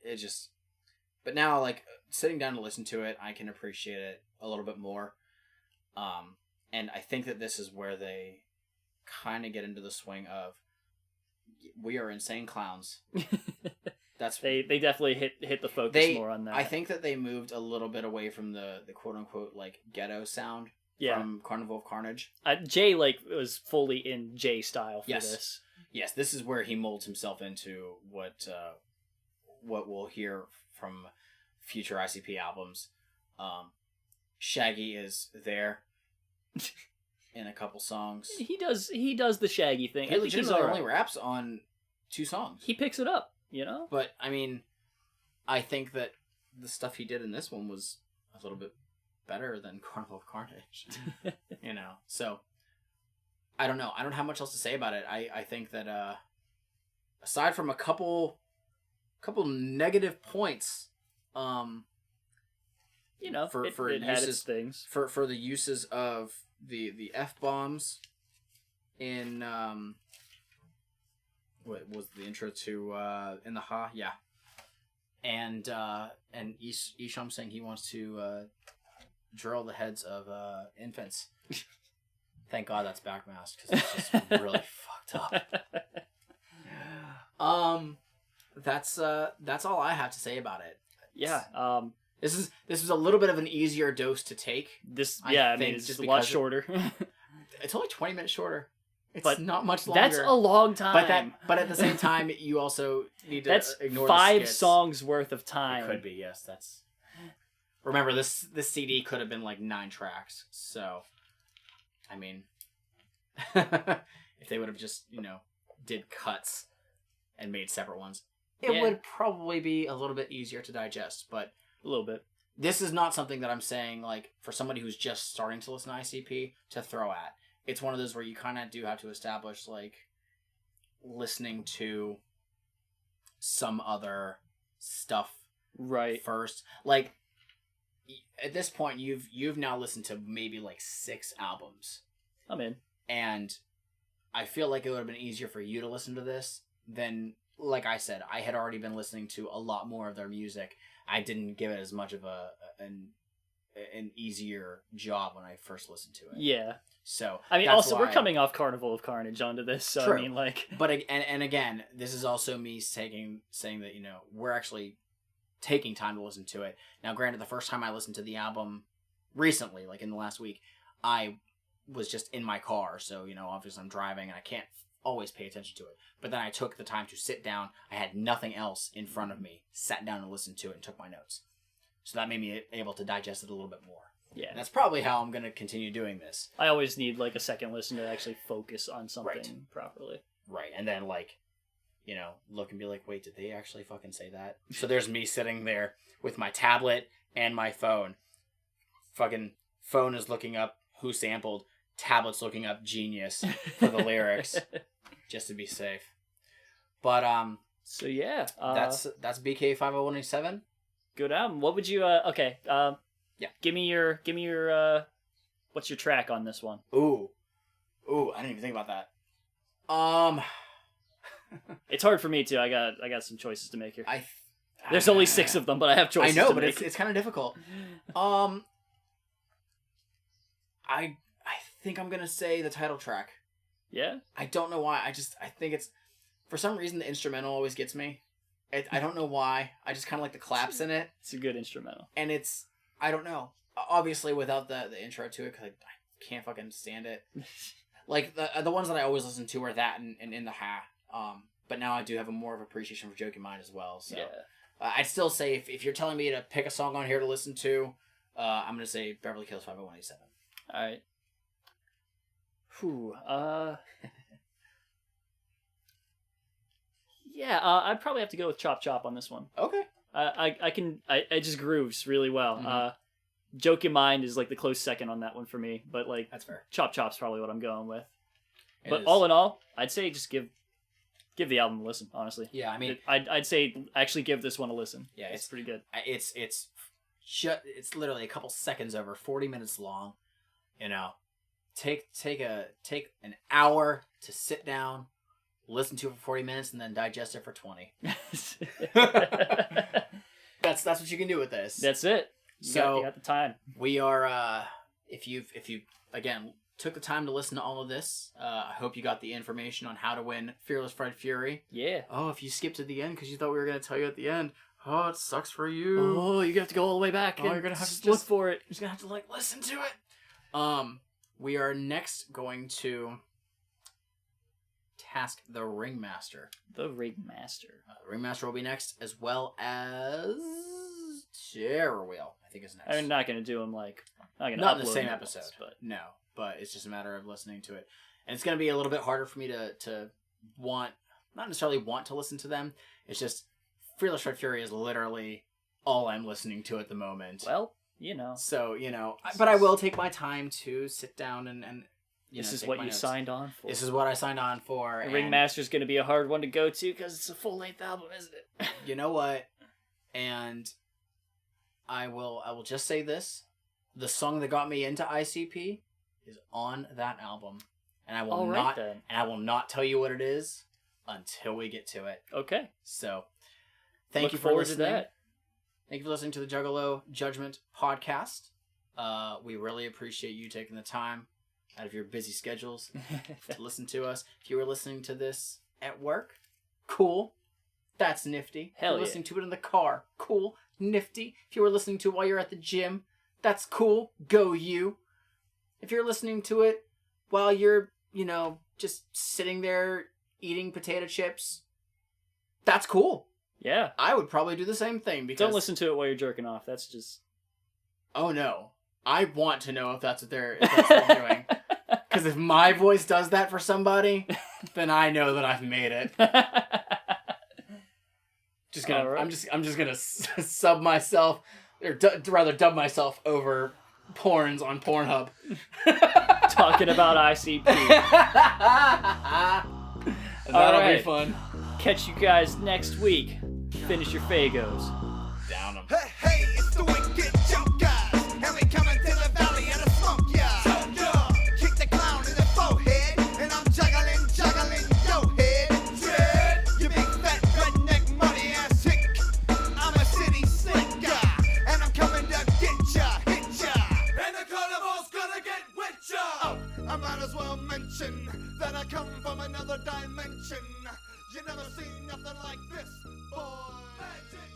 [SPEAKER 2] It just... But now, like, sitting down to listen to it, I can appreciate it a little bit more. And I think that this is where they kind of get into the swing of, we are insane clowns. That's
[SPEAKER 7] they definitely hit the focus more on that.
[SPEAKER 2] I think that they moved a little bit away from the quote unquote like ghetto sound from Carnival of Carnage.
[SPEAKER 7] Jay was fully in Jay style for this.
[SPEAKER 2] Yes, this is where he molds himself into what we'll hear from future ICP albums. Shaggy is there in a couple songs.
[SPEAKER 7] He does the Shaggy thing.
[SPEAKER 2] He legitimately only raps on 2 songs.
[SPEAKER 7] He picks it up, you know?
[SPEAKER 2] But, I mean, I think that the stuff he did in this one was a little bit better than Carnival of Carnage. You know? So, I don't know. I don't have much else to say about it. I think that, aside from a couple negative points,
[SPEAKER 7] you know,
[SPEAKER 2] for
[SPEAKER 7] it
[SPEAKER 2] uses,
[SPEAKER 7] had its things.
[SPEAKER 2] For the uses of the F-bombs in, what was the intro to, In the Ha? Yeah. And Isham saying he wants to, drill the heads of, infants. Thank God that's backmasked, because it's just really fucked up. That's all I have to say about it.
[SPEAKER 7] Yeah.
[SPEAKER 2] This is a little bit of an easier dose to take.
[SPEAKER 7] I mean, it's just a lot shorter.
[SPEAKER 2] It's only 20 minutes shorter. It's
[SPEAKER 7] but
[SPEAKER 2] not much longer.
[SPEAKER 7] That's a long time.
[SPEAKER 2] But at the same time, you also need to ignore
[SPEAKER 7] That's 5
[SPEAKER 2] the skits.
[SPEAKER 7] songs worth of time.
[SPEAKER 2] It could be, yes. That's. Remember, this CD could have been like 9 tracks. So, I mean, if they would have just did cuts and made separate ones, it would probably be a little bit easier to digest. But
[SPEAKER 7] a little bit.
[SPEAKER 2] This is not something that I'm saying like for somebody who's just starting to listen to ICP to throw at. It's one of those where you kind of do have to establish like listening to some other stuff first. Like at this point, you've now listened to maybe like 6 albums.
[SPEAKER 7] I'm in,
[SPEAKER 2] and I feel like it would have been easier for you to listen to this than, like I said, I had already been listening to a lot more of their music. I didn't give it as much of an easier job when I first listened to it.
[SPEAKER 7] Yeah.
[SPEAKER 2] So
[SPEAKER 7] I mean, also we're coming off Carnival of Carnage onto this, so
[SPEAKER 2] true.
[SPEAKER 7] I mean, like,
[SPEAKER 2] but and again, this is also me saying that we're actually taking time to listen to it. Now, granted, the first time I listened to the album recently, like in the last week, I was just in my car, so obviously I'm driving and I can't always pay attention to it. But then I took the time to sit down. I had nothing else in front of me. Sat down and listened to it and took my notes. So that made me able to digest it a little bit more.
[SPEAKER 7] Yeah.
[SPEAKER 2] And that's probably how I'm going to continue doing this.
[SPEAKER 7] I always need like a second listen to actually focus on something properly.
[SPEAKER 2] Right. And then look and be like, wait, did they actually fucking say that? So there's me sitting there with my tablet and my phone. Fucking phone is looking up who sampled. Tablet's looking up Genius for the lyrics. Just to be safe. But
[SPEAKER 7] so yeah,
[SPEAKER 2] that's BK 50187.
[SPEAKER 7] Good album. What would you yeah, give me your what's your track on this one?
[SPEAKER 2] Ooh, I didn't even think about that.
[SPEAKER 7] It's hard for me too. I got some choices to make here.
[SPEAKER 2] There's
[SPEAKER 7] only 6 of them, but I have choices.
[SPEAKER 2] I know,
[SPEAKER 7] to
[SPEAKER 2] but
[SPEAKER 7] make.
[SPEAKER 2] it's kind of difficult. I think I'm gonna say the title track.
[SPEAKER 7] Yeah?
[SPEAKER 2] I don't know why. I think it's... For some reason, the instrumental always gets me. I don't know why. I just kind of like the claps in it.
[SPEAKER 7] It's a good instrumental.
[SPEAKER 2] And I don't know. Obviously, without the intro to it, because I can't fucking stand it. Like, the ones that I always listen to are that and In the Ha. But now I do have more of appreciation for Joking Mind as well. So I'd still say if you're telling me to pick a song on here to listen to, I'm going to say Beverly Kills 50187.
[SPEAKER 7] All right. Whew. Yeah, I'd probably have to go with Chop Chop on this one.
[SPEAKER 2] Okay.
[SPEAKER 7] It just grooves really well. Joke Your Mind is like the close second on that one for me, but like
[SPEAKER 2] that's fair.
[SPEAKER 7] Chop Chop's probably what I'm going with.
[SPEAKER 2] It is.
[SPEAKER 7] All in all, I'd say just give the album a listen. Honestly,
[SPEAKER 2] yeah. I mean,
[SPEAKER 7] I'd say actually give this one a listen.
[SPEAKER 2] Yeah,
[SPEAKER 7] it's pretty good.
[SPEAKER 2] It's literally a couple seconds over 40 minutes long. You know, take an hour to sit down, listen to it for 40 minutes, and then digest it for 20. That's what you can do with this.
[SPEAKER 7] That's it. You got the time.
[SPEAKER 2] We are if you again took the time to listen to all of this, I hope you got the information on how to win Fearless Fred Fury.
[SPEAKER 7] Yeah.
[SPEAKER 2] Oh, if you skipped to the end because you thought we were going to tell you at the end, oh, it sucks for you.
[SPEAKER 7] Oh, you have to go all the way back.
[SPEAKER 2] Oh, you're gonna have to
[SPEAKER 7] look for it.
[SPEAKER 2] You're just gonna have to like listen to it. We are next going to task the Ringmaster.
[SPEAKER 7] The Ringmaster.
[SPEAKER 2] Ringmaster will be next, as well as Terror Wheel. I think is next.
[SPEAKER 7] I'm not gonna do them like
[SPEAKER 2] not in the same episode, but it's just a matter of listening to it, and it's gonna be a little bit harder for me to not necessarily want to listen to them. It's just Fearless Fred Fury is literally all I'm listening to at the moment.
[SPEAKER 7] Well, you know.
[SPEAKER 2] So, but I will take my time to sit down and
[SPEAKER 7] this is what you signed on for.
[SPEAKER 2] This is what I signed on for.
[SPEAKER 7] The Ringmaster's going to be a hard one to go to because it's a full-length album, isn't it?
[SPEAKER 2] You know what? And I will just say this. The song that got me into ICP is on that album. And I will not tell you what it is until we get to it.
[SPEAKER 7] Okay.
[SPEAKER 2] So, thank you for listening. Thank you for listening to the Juggalo Judgment podcast. We really appreciate you taking the time out of your busy schedules to listen to us. If you were listening to this at work, cool. That's nifty.
[SPEAKER 7] Hell
[SPEAKER 2] if you're listening to it in the car, cool. Nifty. If you were listening to it while you're at the gym, that's cool. Go you. If you're listening to it while you're, just sitting there eating potato chips, that's cool.
[SPEAKER 7] Yeah.
[SPEAKER 2] I would probably do the same thing because...
[SPEAKER 7] Don't listen to it while you're jerking off. That's just...
[SPEAKER 2] Oh, no. I want to know if that's what they're doing. Because if my voice does that for somebody, then I know that I've made it.
[SPEAKER 7] Right.
[SPEAKER 2] I'm just gonna sub myself, or rather dub myself over porns on Pornhub.
[SPEAKER 7] Talking about ICP.
[SPEAKER 2] That'll be fun.
[SPEAKER 7] Catch you guys next week. Finish your Fagos.
[SPEAKER 2] Down them.
[SPEAKER 5] Hey, it's the wicked Jokers, and we coming to the valley of the smoke, yeah. Kick the clown in the forehead, and I'm juggling your head. Dread, you big fat redneck money ass hick. I'm a city slicker, and I'm coming to get ya, hit ya. And the carnival's gonna get with ya. Oh, I might as well mention that I come from another dimension. You never seen nothing like this, boy. Magic.